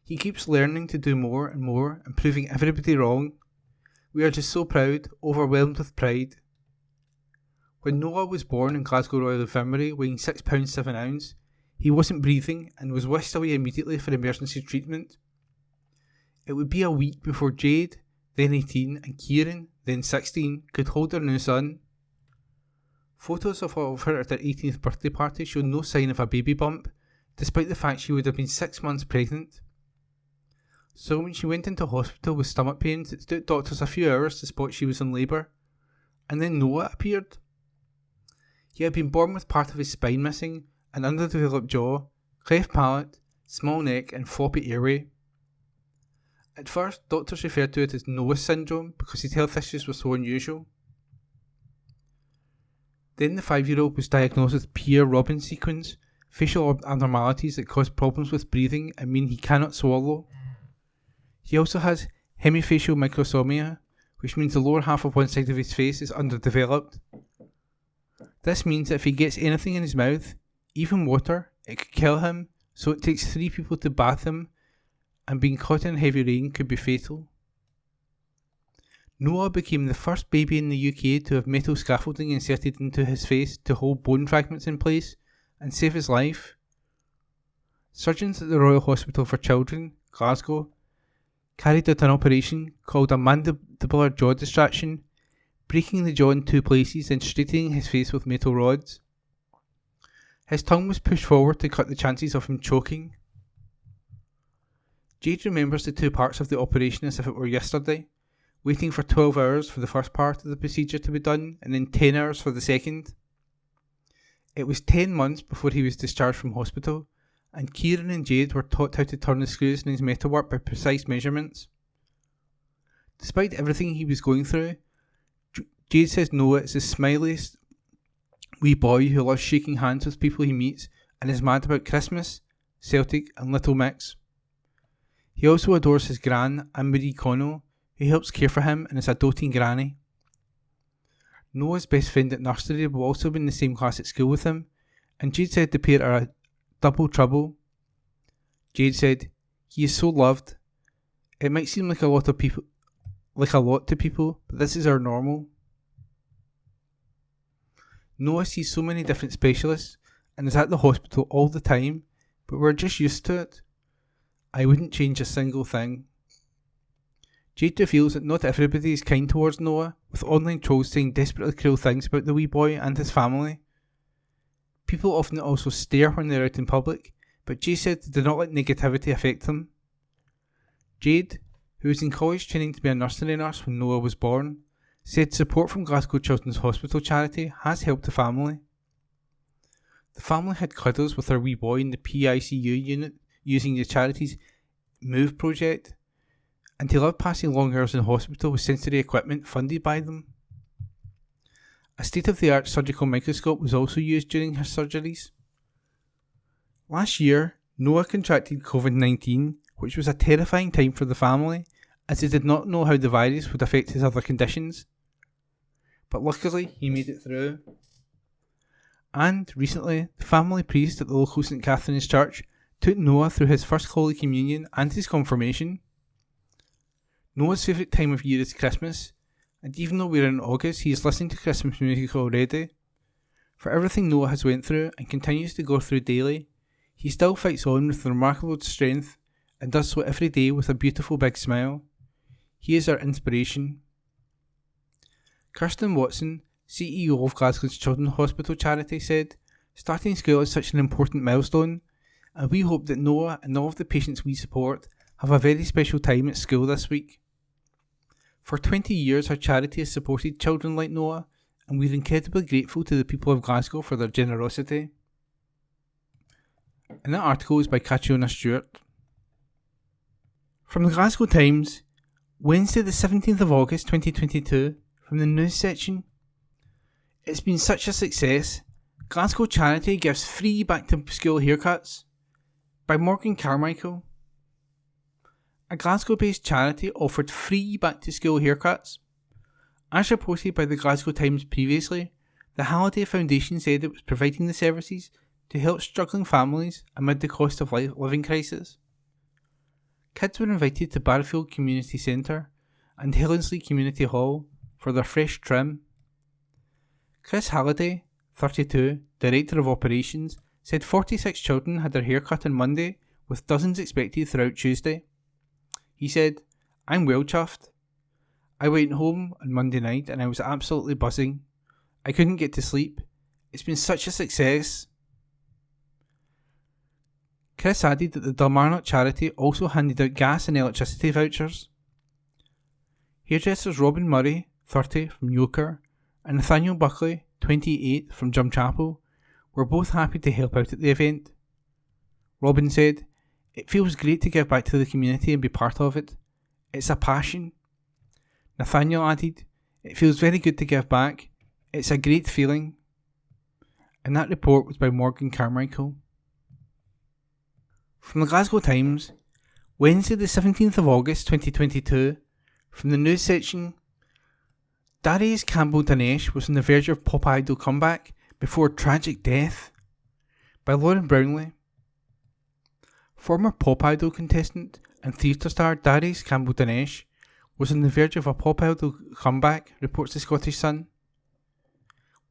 S3: He keeps learning to do more and more and proving everybody wrong. We are just so proud, overwhelmed with pride." When Noah was born in Glasgow Royal Infirmary weighing £6 7 ounce, he wasn't breathing and was whisked away immediately for emergency treatment. It would be a week before Jade, then 18, and Kieran, then 16, could hold their new son. Photos of her at their 18th birthday party show no sign of a baby bump, despite the fact she would have been 6 months pregnant. So when she went into hospital with stomach pains, it took doctors a few hours to spot she was in labour, and then Noah appeared. He had been born with part of his spine missing, an underdeveloped jaw, cleft palate, small neck and floppy airway. At first, doctors referred to it as Noah syndrome because his health issues were so unusual. Then the 5-year-old was diagnosed with Pierre-Robin sequence, facial abnormalities that cause problems with breathing and mean he cannot swallow. He also has hemifacial microsomia, which means the lower half of one side of his face is underdeveloped. This means that if he gets anything in his mouth, even water, it could kill him, so it takes 3 people to bath him, and being caught in heavy rain could be fatal. Noah became the first baby in the UK to have metal scaffolding inserted into his face to hold bone fragments in place and save his life. Surgeons at the Royal Hospital for Children, Glasgow, carried out an operation called a mandibular jaw distraction, breaking the jaw in 2 places and straightening his face with metal rods. His tongue was pushed forward to cut the chances of him choking. Jade remembers the 2 parts of the operation as if it were yesterday, waiting for 12 hours for the first part of the procedure to be done and then 10 hours for the second. It was 10 months before he was discharged from hospital, and Kieran and Jade were taught how to turn the screws in his metalwork by precise measurements. Despite everything he was going through, Jade says Noah is the smiliest wee boy who loves shaking hands with people he meets and is mad about Christmas, Celtic and Little Mix. He also adores his gran, Anne-Marie Connell, who helps care for him and is a doting granny. Noah's best friend at nursery will also be in the same class at school with him, and Jade said the pair are a double trouble. Jade said, "He is so loved. It might seem like a lot to people, but this is our normal." Noah sees so many different specialists and is at the hospital all the time, but we're just used to it. I wouldn't change a single thing. Jade reveals that not everybody is kind towards Noah, with online trolls saying desperately cruel things about the wee boy and his family. People often also stare when they're out in public, but Jade said they do not let negativity affect them. Jade, who was in college training to be a nursery nurse when Noah was born, said support from Glasgow Children's Hospital charity has helped the family. The family had cuddles with their wee boy in the PICU unit using the charity's MOVE project, and he loved passing long hours in hospital with sensory equipment funded by them. A state-of-the-art surgical microscope was also used during her surgeries. Last year, Noah contracted COVID-19, which was a terrifying time for the family, as he did not know how the virus would affect his other conditions. But luckily, he made it through. And recently, the family priest at the local St Catherine's Church took Noah through his first Holy Communion and his confirmation. Noah's favourite time of year is Christmas, and even though we're in August, he is listening to Christmas music already. For everything Noah has went through and continues to go through daily, he still fights on with remarkable strength and does so every day with a beautiful big smile. He is our inspiration. Kirsten Watson, CEO of Glasgow's Children's Hospital charity, said, "Starting school is such an important milestone, and we hope that Noah and all of the patients we support have a very special time at school this week. For 20 years our charity has supported children like Noah, and we're incredibly grateful to the people of Glasgow for their generosity." And that article is by Catriona Stewart. From the Glasgow Times, Wednesday the 17th of August 2022, from the news section. It's been such a success. Glasgow charity gives free back to school haircuts, by Morgan Carmichael. A Glasgow-based charity offered free back to school haircuts. As reported by the Glasgow Times previously, the Halliday Foundation said it was providing the services to help struggling families amid the cost of living crisis. Kids were invited to Barfield Community Centre and Helenslee Community Hall for their fresh trim. Chris Halliday, 32, Director of Operations, said 46 children had their hair cut on Monday, with dozens expected throughout Tuesday. He said, "I'm well chuffed. I went home on Monday night and I was absolutely buzzing. I couldn't get to sleep. It's been such a success." Chris added that the Dalmarnock charity also handed out gas and electricity vouchers. Hairdressers Robin Murray, 30, from Yoker, and Nathaniel Buckley, 28, from Drumchapel, were both happy to help out at the event. Robin said, "It feels great to give back to the community and be part of it. It's a passion." Nathaniel added, "It feels very good to give back. It's a great feeling." And that report was by Morgan Carmichael. From the Glasgow Times, Wednesday the 17th of August 2022, from the news section. Darius Campbell-Dinesh was on the verge of pop idol comeback before tragic death, by Lauren Brownlee. Former pop idol contestant and theatre star Darius Campbell-Dinesh was on the verge of a pop idol comeback, reports the Scottish Sun.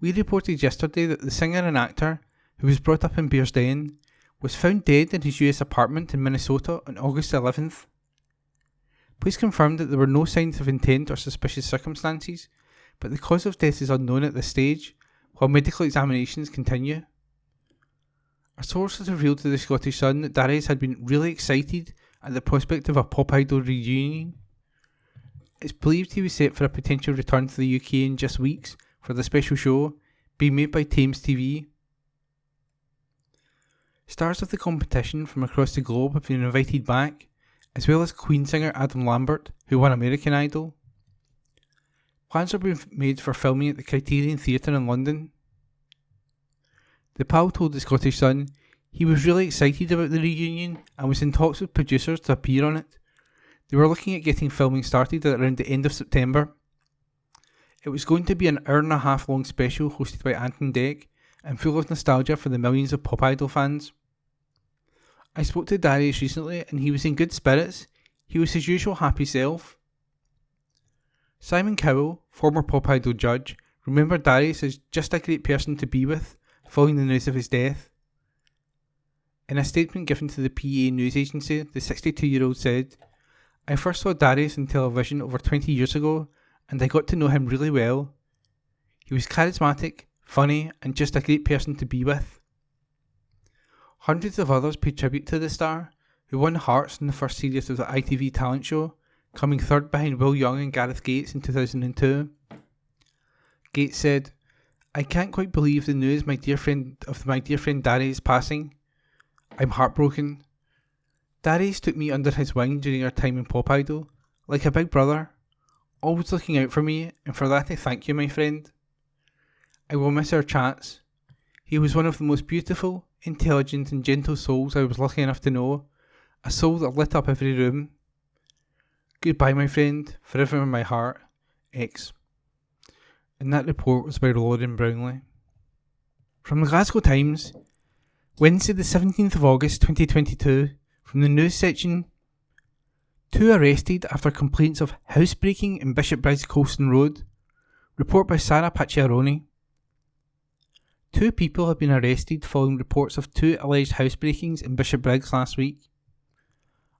S3: We reported yesterday that the singer and actor, who was brought up in Bearsden, was found dead in his US apartment in Minnesota on August 11th. Police confirmed that there were no signs of intent or suspicious circumstances, but the cause of death is unknown at this stage, while medical examinations continue. A source has revealed to the Scottish Sun that Darius had been really excited at the prospect of a pop idol reunion. It's believed he was set for a potential return to the UK in just weeks for the special show, being made by Thames TV. Stars of the competition from across the globe have been invited back, as well as Queen singer Adam Lambert, who won American Idol. Plans are being made for filming at the Criterion Theatre in London. The pal told the Scottish Sun he was really excited about the reunion and was in talks with producers to appear on it. They were looking at getting filming started at around the end of September. It was going to be an hour-and-a-half long special hosted by Anton Deck and full of nostalgia for the millions of pop idol fans. I spoke to Darius recently and he was in good spirits. He was his usual happy self. Simon Cowell, former pop idol judge, remembered Darius as just a great person to be with following the news of his death. In a statement given to the PA news agency, the 62-year-old said, "I first saw Darius on television over 20 years ago and I got to know him really well. He was charismatic, funny and just a great person to be with." Hundreds of others paid tribute to the star, who won Hearts in the first series of the ITV talent show, coming third behind Will Young and Gareth Gates in 2002. Gates said, "I can't quite believe the news of my dear friend Darius passing. I'm heartbroken. Darius took me under his wing during our time in Pop Idol, like a big brother, always looking out for me, and for that I thank you, my friend. I will miss our chats. He was one of the most beautiful, intelligent and gentle souls I was lucky enough to know, a soul that lit up every room. Goodbye, my friend, forever in my heart, X." And that report was by Lauren Brownlee. From the Glasgow Times, Wednesday the 17th of August 2022, from the news section, 2 arrested after complaints of housebreaking in Bishopbriggs Colston Road. Report by Sarah Pacciaroni. 2 people have been arrested following reports of 2 alleged housebreakings in Bishopbriggs last week.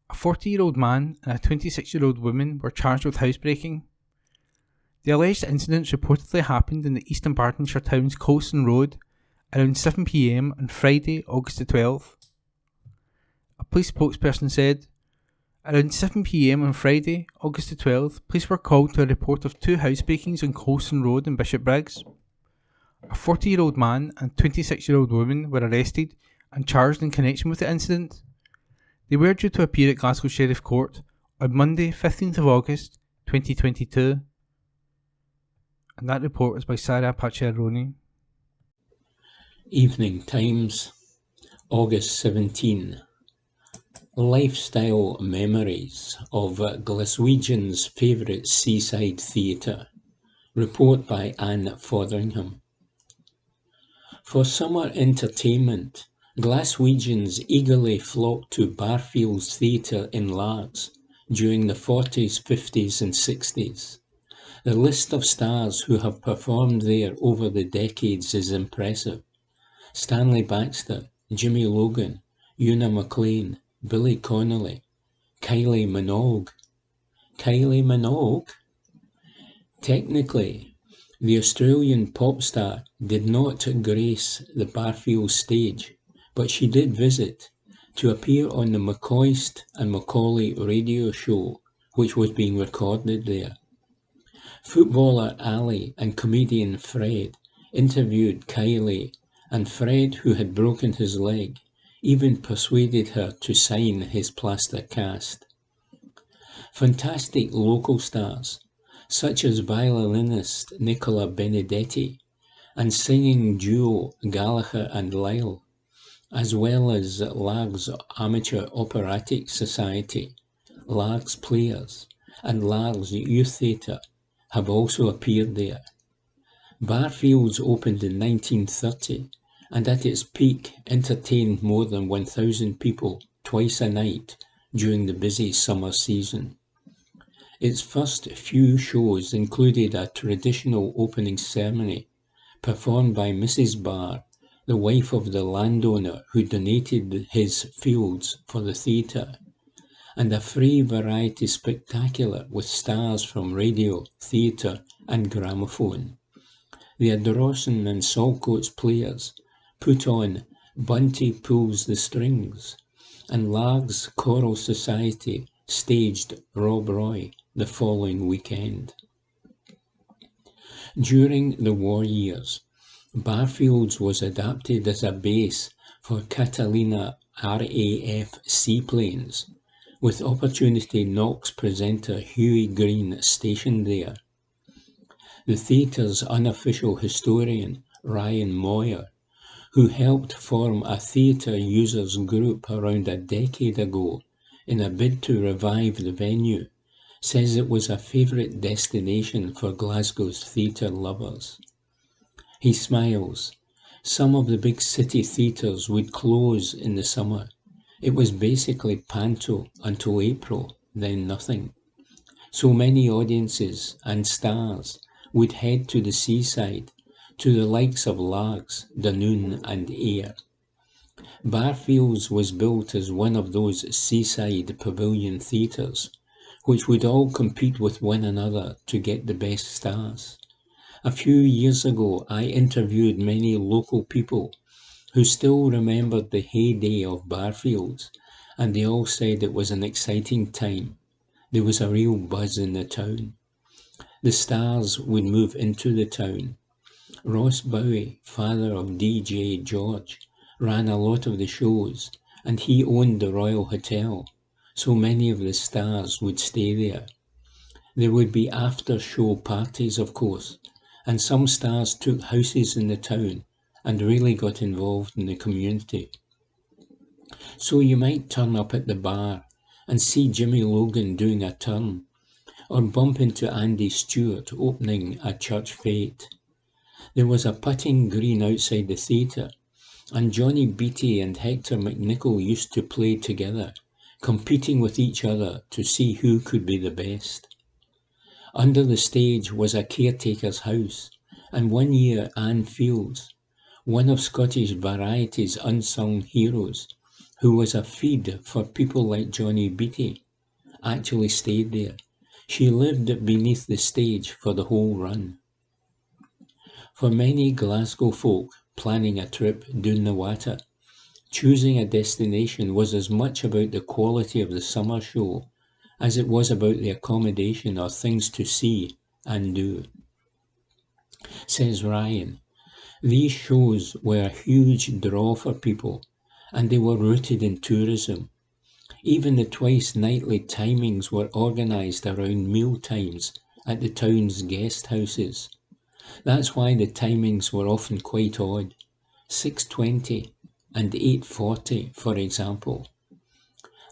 S3: A 40-year-old man and a 26-year-old woman were charged with housebreaking. The alleged incidents reportedly happened in the East Bartonshire town's Colston Road around 7 p.m. on Friday, August the 12th. A police spokesperson said, "Around 7 p.m. on Friday, August the 12th, police were called to a report of 2 housebreakings on Colston Road in Bishopbriggs. A 40-year-old man and 26-year-old woman were arrested and charged in connection with the incident. They were due to appear at Glasgow Sheriff Court on Monday, 15th of August, 2022. And that report was by Sarah Pacciaroni.
S6: Evening Times, August 17. Lifestyle memories of Glaswegians' favourite seaside theatre. Report by Anne Fotheringham. For summer entertainment, Glaswegians eagerly flocked to Barfield's Theatre in Largs during the 40s, 50s and 60s. The list of stars who have performed there over the decades is impressive. Stanley Baxter, Jimmy Logan, Una MacLean, Billy Connolly, Kylie Minogue. Kylie Minogue? Technically, the Australian pop star did not grace the Barfield stage, but she did visit to appear on the McCoist and Macaulay radio show, which was being recorded there. Footballer Ali and comedian Fred interviewed Kylie, and Fred, who had broken his leg, even persuaded her to sign his plaster cast. Fantastic local stars, such as violinist Nicola Benedetti and singing duo Gallagher and Lyle, as well as Largs Amateur Operatic Society, Largs Players and Largs Youth Theatre have also appeared there. Barfields opened in 1930 and at its peak entertained more than 1,000 people twice a night during the busy summer season. Its first few shows included a traditional opening ceremony performed by Mrs. Barr, the wife of the landowner who donated his fields for the theatre, and a free variety spectacular with stars from radio, theatre and gramophone. The Ardrossan and Saltcoats Players put on Bunty Pulls the Strings, and Largs Choral Society staged Rob Roy the following weekend. During the war years, Barfields was adapted as a base for Catalina RAF seaplanes, with Opportunity Knox presenter Hughie Green stationed there. The theatre's unofficial historian, Ryan Moyer, who helped form a theatre users group around a decade ago in a bid to revive the venue, says it was a favourite destination for Glasgow's theatre lovers. He smiles. Some of the big city theatres would close in the summer. It was basically panto until April, then nothing. So many audiences and stars would head to the seaside, to the likes of Largs, Dunoon and Ayr. Barfields was built as one of those seaside pavilion theatres, which would all compete with one another to get the best stars. A few years ago, I interviewed many local people who still remembered the heyday of Barfields, and they all said it was an exciting time. There was a real buzz in the town. The stars would move into the town. Ross Bowie, father of DJ George, ran a lot of the shows, and he owned the Royal Hotel, so many of the stars would stay there. There would be after-show parties, of course, and some stars took houses in the town and really got involved in the community. So you might turn up at the bar and see Jimmy Logan doing a turn, or bump into Andy Stewart opening a church fete. There was a putting green outside the theatre, and Johnny Beattie and Hector McNichol used to play together, competing with each other to see who could be the best. Under the stage was a caretaker's house, and one year Anne Fields, one of Scottish variety's unsung heroes, who was a feed for people like Johnny Beattie, actually stayed there. She lived beneath the stage for the whole run. For many Glasgow folk planning a trip down the Water, choosing a destination was as much about the quality of the summer show as it was about the accommodation or things to see and do. Says Ryan, these shows were a huge draw for people, and they were rooted in tourism. Even the twice nightly timings were organised around meal times at the town's guest houses. That's why the timings were often quite odd, 6:20 and 8:40, for example.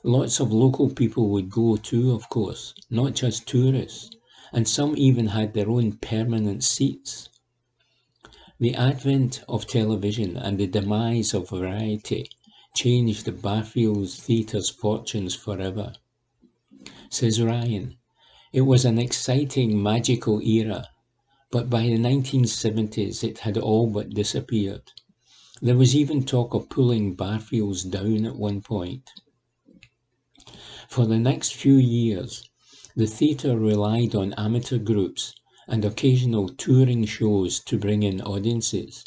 S6: Lots of local people would go too, of course, not just tourists, and some even had their own permanent seats. The advent of television and the demise of variety changed Barfield's theatre's fortunes forever. Says Ryan, it was an exciting, magical era, but by the 1970s it had all but disappeared. There was even talk of pulling Barfield's down at one point. For the next few years, the theatre relied on amateur groups and occasional touring shows to bring in audiences.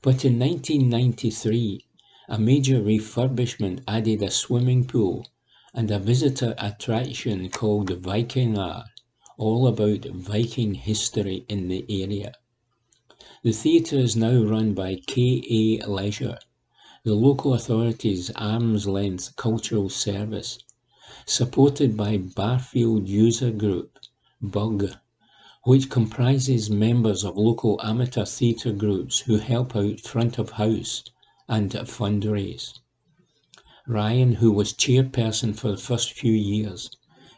S6: But in 1993, a major refurbishment added a swimming pool and a visitor attraction called Vikingar, all about Viking history in the area. The theatre is now run by KA Leisure, the local authority's arm's-length cultural service, supported by Barfield User Group, BUG, which comprises members of local amateur theatre groups who help out front of house and fundraise. Ryan, who was chairperson for the first few years,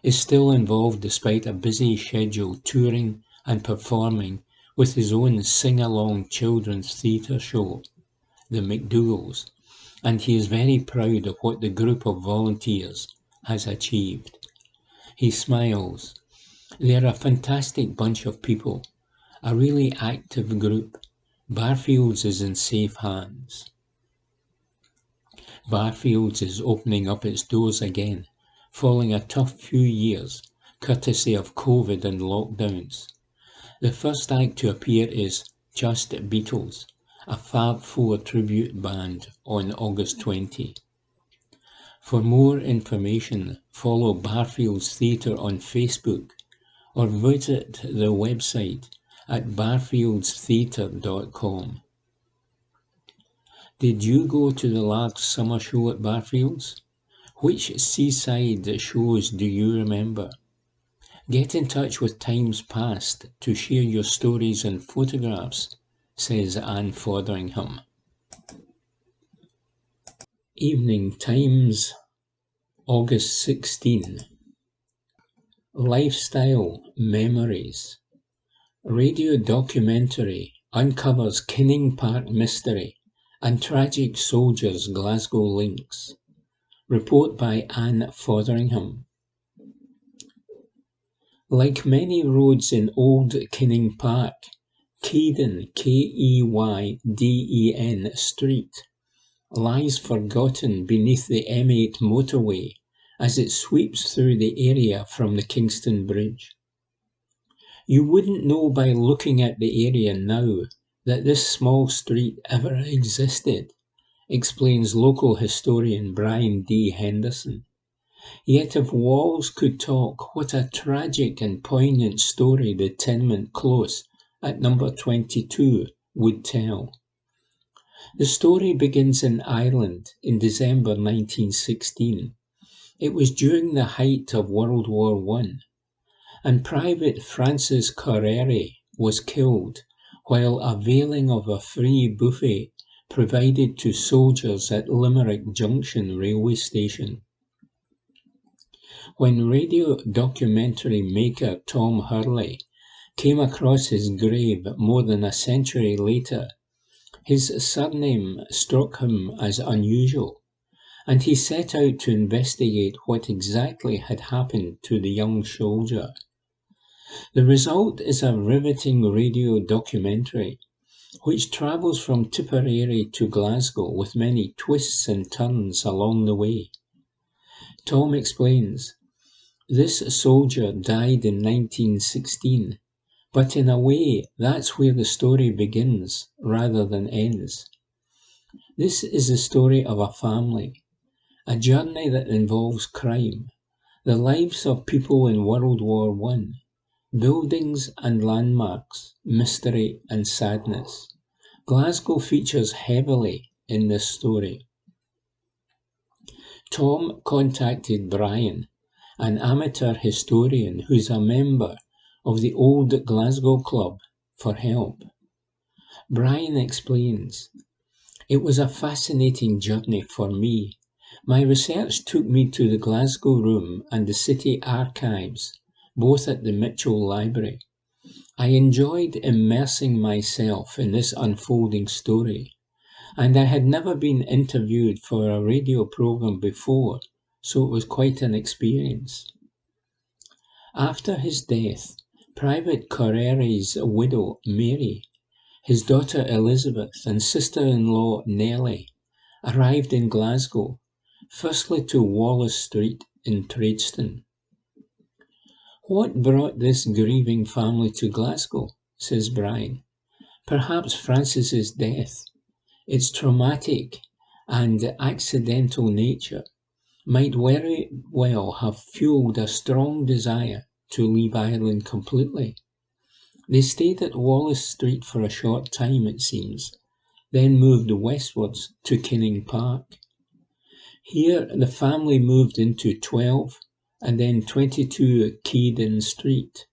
S6: is still involved despite a busy schedule touring and performing with his own sing-along children's theatre show, The McDougalls, and he is very proud of what the group of volunteers has achieved. He smiles. They're a fantastic bunch of people, a really active group. Barfields is in safe hands. Barfields is opening up its doors again, following a tough few years, courtesy of COVID and lockdowns. The first act to appear is Just Beatles, a Fab Four tribute band, on August 20. For more information, follow Barfield's Theatre on Facebook or visit the website at barfieldstheatre.com. Did you go to the last summer show at Barfields? Which seaside shows do you remember? Get in touch with Times Past to share your stories and photographs, says Anne Fotheringham. Evening Times, August 16. Lifestyle Memories. Radio documentary uncovers Kinning Park mystery and tragic soldiers' Glasgow links. Report by Anne Fotheringham. Like many roads in Old Kinning Park, Keydon, Keyden Street, lies forgotten beneath the M8 motorway as it sweeps through the area from the Kingston Bridge. You wouldn't know by looking at the area now that this small street ever existed, explains local historian Brian D. Henderson. Yet if walls could talk, what a tragic and poignant story the tenement close at number 22 would tell. The story begins in Ireland in December 1916. It was during the height of World War I, and Private Francis Correri was killed while availing of a free buffet provided to soldiers at Limerick Junction railway station. When radio documentary maker Tom Hurley came across his grave more than a century later, his surname struck him as unusual, and he set out to investigate what exactly had happened to the young soldier. The result is a riveting radio documentary which travels from Tipperary to Glasgow with many twists and turns along the way. Tom explains, "This soldier died in 1916, but in a way that's where the story begins rather than ends. This is the story of a family, a journey that involves crime, the lives of people in World War I, buildings and landmarks, mystery and sadness. Glasgow features heavily in this story." Tom contacted Brian, an amateur historian who's a member of the Old Glasgow Club, for help. Brian explains, "It was a fascinating journey for me. My research took me to the Glasgow Room and the City Archives, both at the Mitchell Library. I enjoyed immersing myself in this unfolding story, and I had never been interviewed for a radio program before, so it was quite an experience." After his death, Private Correri's widow, Mary, his daughter Elizabeth, and sister-in-law Nellie arrived in Glasgow, firstly to Wallace Street in Tradeston. "What brought this grieving family to Glasgow?" says Brian. "Perhaps Francis's death. Its traumatic and accidental nature might very well have fueled a strong desire to leave Ireland completely. They stayed at Wallace Street for a short time, it seems, then moved westwards to Kinning Park. Here the family moved into 12 and then 22 Keydon Street,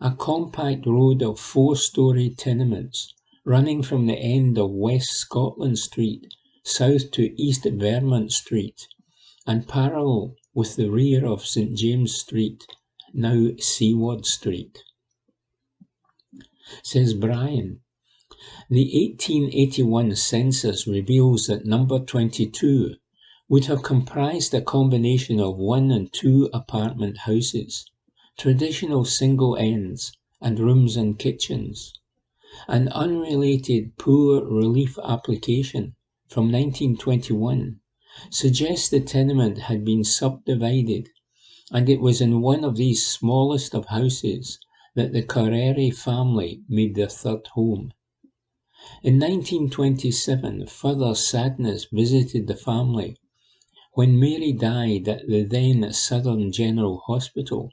S6: a compact road of 4-storey tenements running from the end of West Scotland Street south to East Vermont Street and parallel with the rear of St James Street, now Seaward Street." Says Brian, "The 1881 census reveals that number 22 would have comprised a combination of 1 and 2 apartment houses, traditional single ends and rooms and kitchens. An unrelated poor relief application from 1921 suggests the tenement had been subdivided, and it was in one of these smallest of houses that the Correri family made their third home. In 1927, further sadness visited the family when Mary died at the then Southern General Hospital,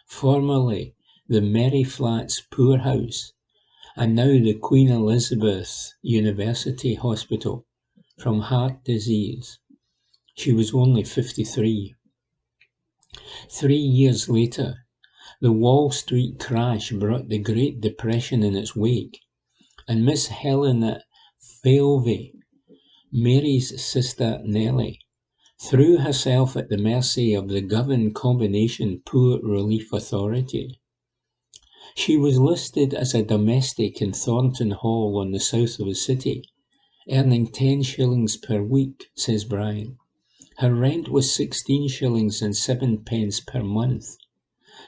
S6: formerly the Merry Flats Poorhouse, and now the Queen Elizabeth University Hospital, from heart disease. She was only 53. 3 years later, the Wall Street crash brought the Great Depression in its wake, and Miss Helena Falvey, Mary's sister Nellie, threw herself at the mercy of the Govan Combination Poor Relief Authority. She was listed as a domestic in Thornton Hall on the south of the city, earning 10 shillings per week, says Brian. Her rent was 16 shillings and 7 pence per month.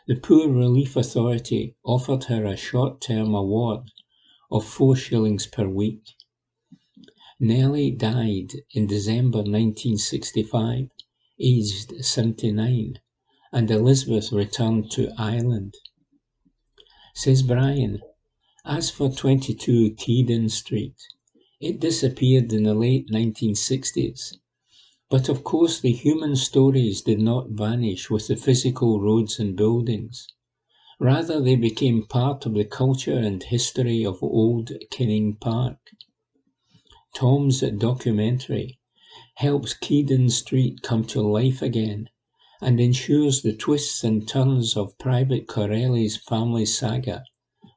S6: The Poor Relief Authority offered her a short-term award of 4 shillings per week. Nellie died in December 1965, aged 79, and Elizabeth returned to Ireland. Says Brian, as for 22 Keydon Street, it disappeared in the late 1960s, But of course the human stories did not vanish with the physical roads and buildings. Rather, they became part of the culture and history of Old Kinning Park. Tom's documentary helps Keedon Street come to life again and ensures the twists and turns of Private Corelli's family saga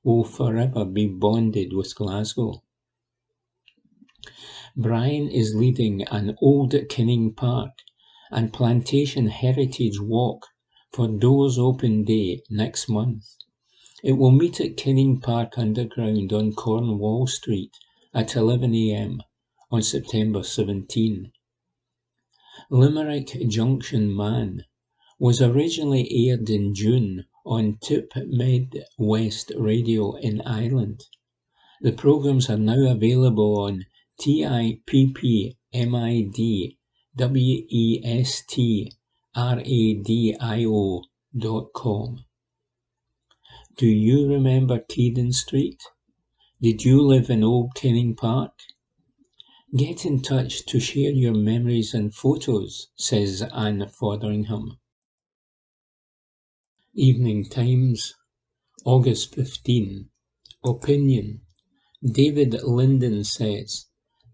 S6: will forever be bonded with Glasgow. Brian is leading an Old Kinning Park and Plantation Heritage Walk for Doors Open Day next month. It will meet at Kinning Park Underground on Cornwall Street at 11 a.m. on September 17. Limerick Junction Man was originally aired in June on Tip Med West Radio in Ireland. The programmes are now available on tippmedwestradio.com. Do you remember Keedon Street? Did you live in Old Kinning Park? Get in touch to share your memories and photos, says Anne Fotheringham. Evening Times, August 15. Opinion. David Linden says,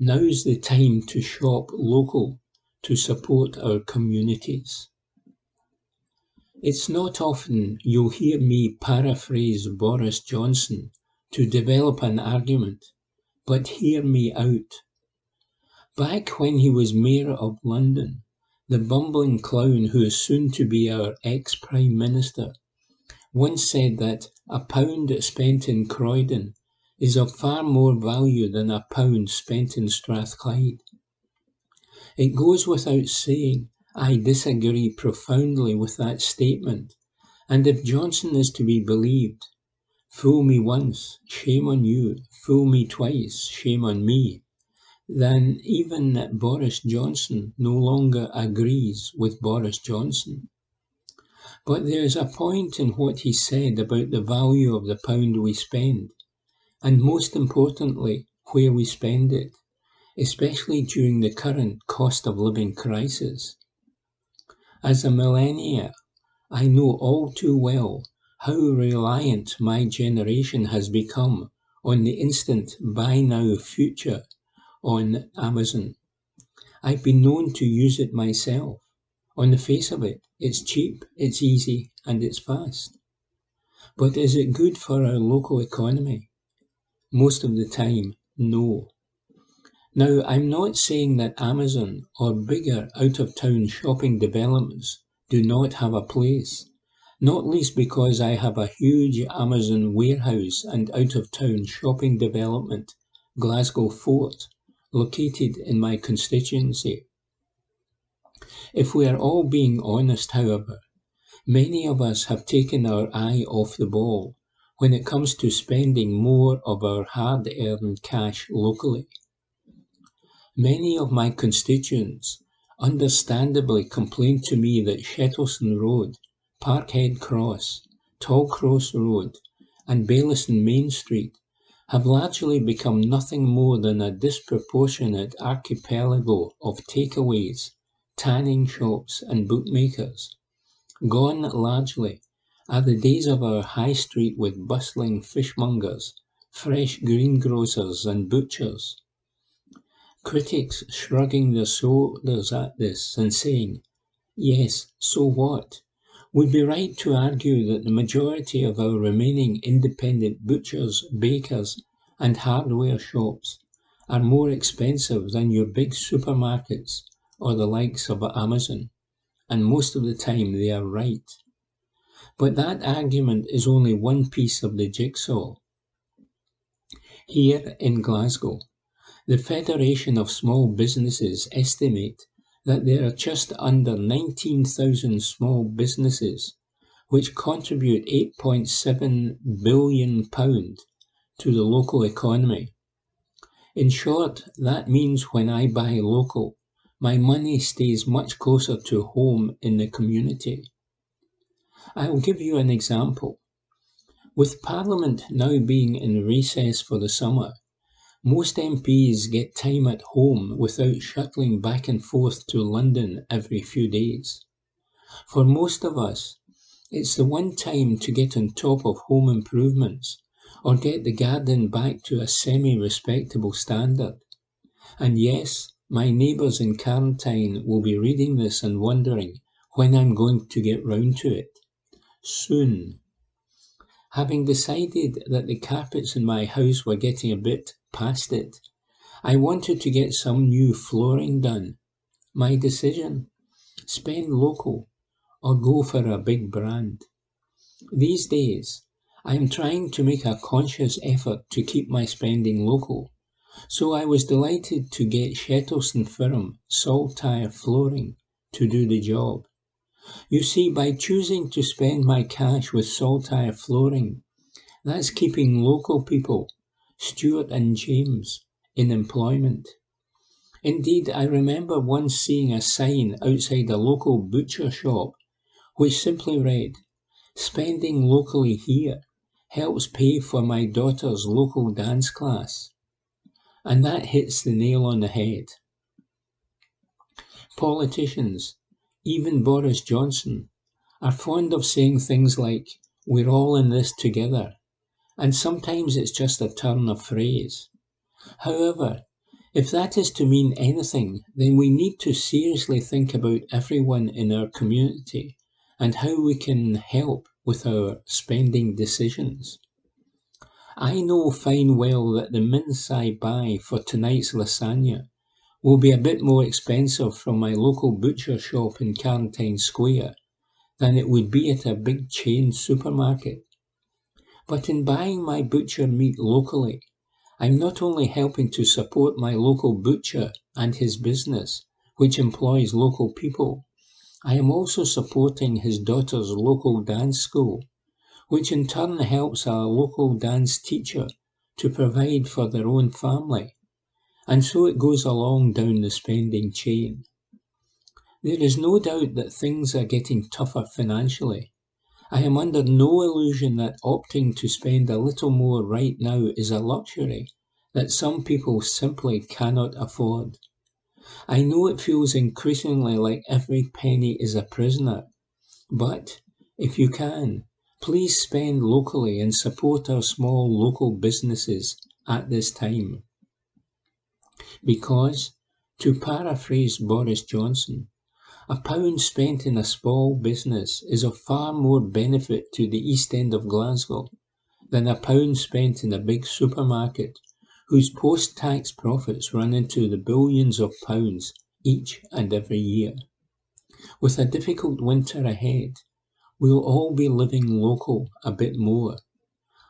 S6: now's the time to shop local to support our communities. It's not often you'll hear me paraphrase Boris Johnson to develop an argument, but hear me out. Back when he was Mayor of London, the bumbling clown who is soon to be our ex-Prime Minister once said that a pound spent in Croydon is of far more value than a pound spent in Strathclyde. It goes without saying I disagree profoundly with that statement, and if Johnson is to be believed, fool me once, shame on you, fool me twice, shame on me, then even Boris Johnson no longer agrees with Boris Johnson. But there is a point in what he said about the value of the pound we spend, and most importantly, where we spend it, especially during the current cost of living crisis. As a millennial, I know all too well how reliant my generation has become on the instant buy now future on Amazon. I've been known to use it myself. On the face of it, it's cheap, it's easy, and it's fast. But is it good for our local economy? Most of the time, no. Now, I'm not saying that Amazon or bigger out-of-town shopping developments do not have a place, not least because I have a huge Amazon warehouse and out-of-town shopping development, Glasgow Fort, located in my constituency. If we are all being honest, however, many of us have taken our eye off the ball when it comes to spending more of our hard-earned cash locally. Many of my constituents understandably complain to me that Shettleston Road, Parkhead Cross, Tallcross Road and Baillieston Main Street have largely become nothing more than a disproportionate archipelago of takeaways, tanning shops and bookmakers. Gone largely are the days of our high street with bustling fishmongers, fresh greengrocers and butchers. Critics shrugging their shoulders at this and saying, yes, so what? Would be right to argue that the majority of our remaining independent butchers, bakers and hardware shops are more expensive than your big supermarkets or the likes of Amazon, and most of the time they are right. But that argument is only one piece of the jigsaw. Here in Glasgow, the Federation of Small Businesses estimate that there are just under 19,000 small businesses which contribute £8.7 billion to the local economy. In short, that means when I buy local, my money stays much closer to home in the community. I'll give you an example. With Parliament now being in recess for the summer, Most MPs get time at home without shuttling back and forth to London every few days. For most of us, it's the one time to get on top of home improvements or get the garden back to a semi-respectable standard. And yes, my neighbours in Carntyne will be reading this and wondering when I'm going to get round to it. Soon. Having decided that the carpets in my house were getting a bit past it, I wanted to get some new flooring done. My decision: spend local or go for a big brand. These days, I am trying to make a conscious effort to keep my spending local, so I was delighted to get Shettleston firm Saltire Flooring to do the job. You see, by choosing to spend my cash with Saltire Flooring, that's keeping local people, Stuart and James, in employment. Indeed, I remember once seeing a sign outside a local butcher shop which simply read, "Spending locally here helps pay for my daughter's local dance class." And that hits the nail on the head. Politicians, even Boris Johnson, are fond of saying things like, "We're all in this together," and sometimes it's just a turn of phrase. However, if that is to mean anything, then we need to seriously think about everyone in our community and how we can help with our spending decisions. I know fine well that the mince I buy for tonight's lasagna will be a bit more expensive from my local butcher shop in Carntyne Square than it would be at a big chain supermarket. But in buying my butcher meat locally, I'm not only helping to support my local butcher and his business, which employs local people, I am also supporting his daughter's local dance school, which in turn helps a local dance teacher to provide for their own family. And so it goes along down the spending chain. There is no doubt that things are getting tougher financially. I am under no illusion that opting to spend a little more right now is a luxury that some people simply cannot afford. I know it feels increasingly like every penny is a prisoner, but if you can, please spend locally and support our small local businesses at this time. Because, to paraphrase Boris Johnson, a pound spent in a small business is of far more benefit to the East End of Glasgow than a pound spent in a big supermarket whose post-tax profits run into the billions of pounds each and every year. With a difficult winter ahead, we'll all be living local a bit more.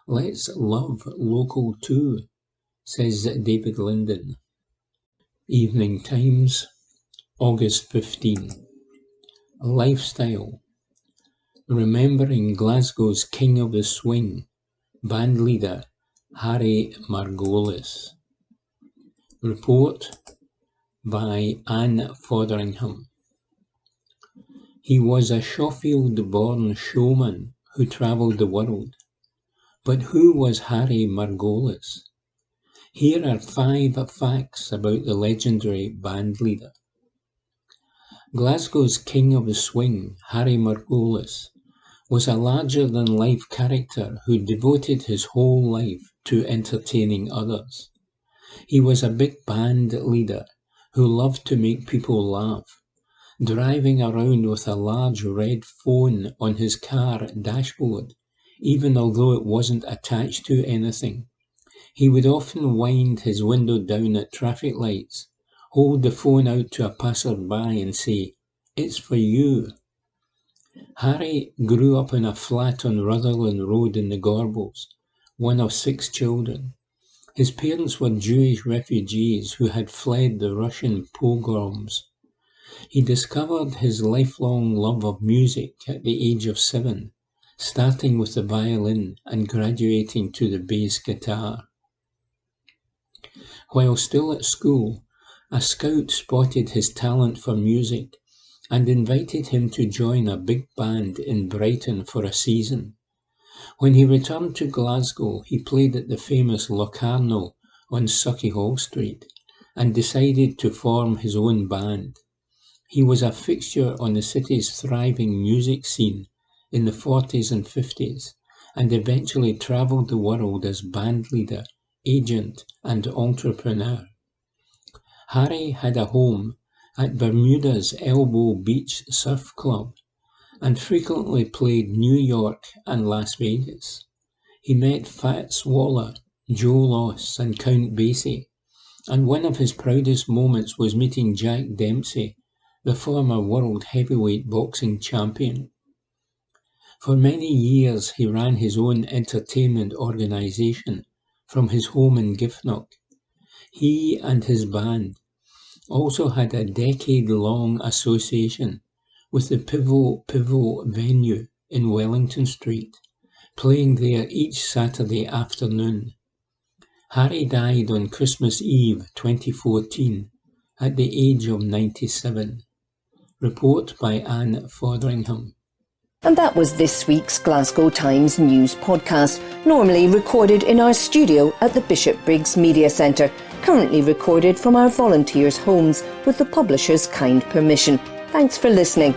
S6: Let's love local too, says David Linden. Evening Times, August 15. Lifestyle. Remembering Glasgow's King of the Swing, bandleader Harry Margolis. Report by Anne Fotheringham. He was a Sheffield-born showman who travelled the world. But who was Harry Margolis? Here are 5 facts about the legendary bandleader. Glasgow's King of the Swing, Harry Margolis, was a larger-than-life character who devoted his whole life to entertaining others. He was a big band leader who loved to make people laugh, driving around with a large red phone on his car dashboard, even although it wasn't attached to anything. He would often wind his window down at traffic lights, hold the phone out to a passer-by and say, "It's for you." Harry grew up in a flat on Rutherland Road in the Gorbals, one of 6 children. His parents were Jewish refugees who had fled the Russian pogroms. He discovered his lifelong love of music at the age of 7, starting with the violin and graduating to the bass guitar. While still at school, a scout spotted his talent for music and invited him to join a big band in Brighton for a season. When he returned to Glasgow, he played at the famous Locarno on Sauchiehall Street and decided to form his own band. He was a fixture on the city's thriving music scene in the 40s and 50s and eventually travelled the world as bandleader, agent and entrepreneur. Harry had a home at Bermuda's Elbow Beach Surf Club and frequently played New York and Las Vegas. He met Fats Waller, Joe Loss and Count Basie, and one of his proudest moments was meeting Jack Dempsey, the former world heavyweight boxing champion. For many years he ran his own entertainment organisation from his home in Giffnock. He and his band also had a decade-long association with the Pivot venue in Wellington Street, playing there each Saturday afternoon. Harry died on Christmas Eve 2014 at the age of 97. Report by Anne Fotheringham.
S1: And that was this week's Glasgow Times news podcast, normally recorded in our studio at the Bishopbriggs Media Centre, currently recorded from our volunteers' homes with the publisher's kind permission. Thanks for listening.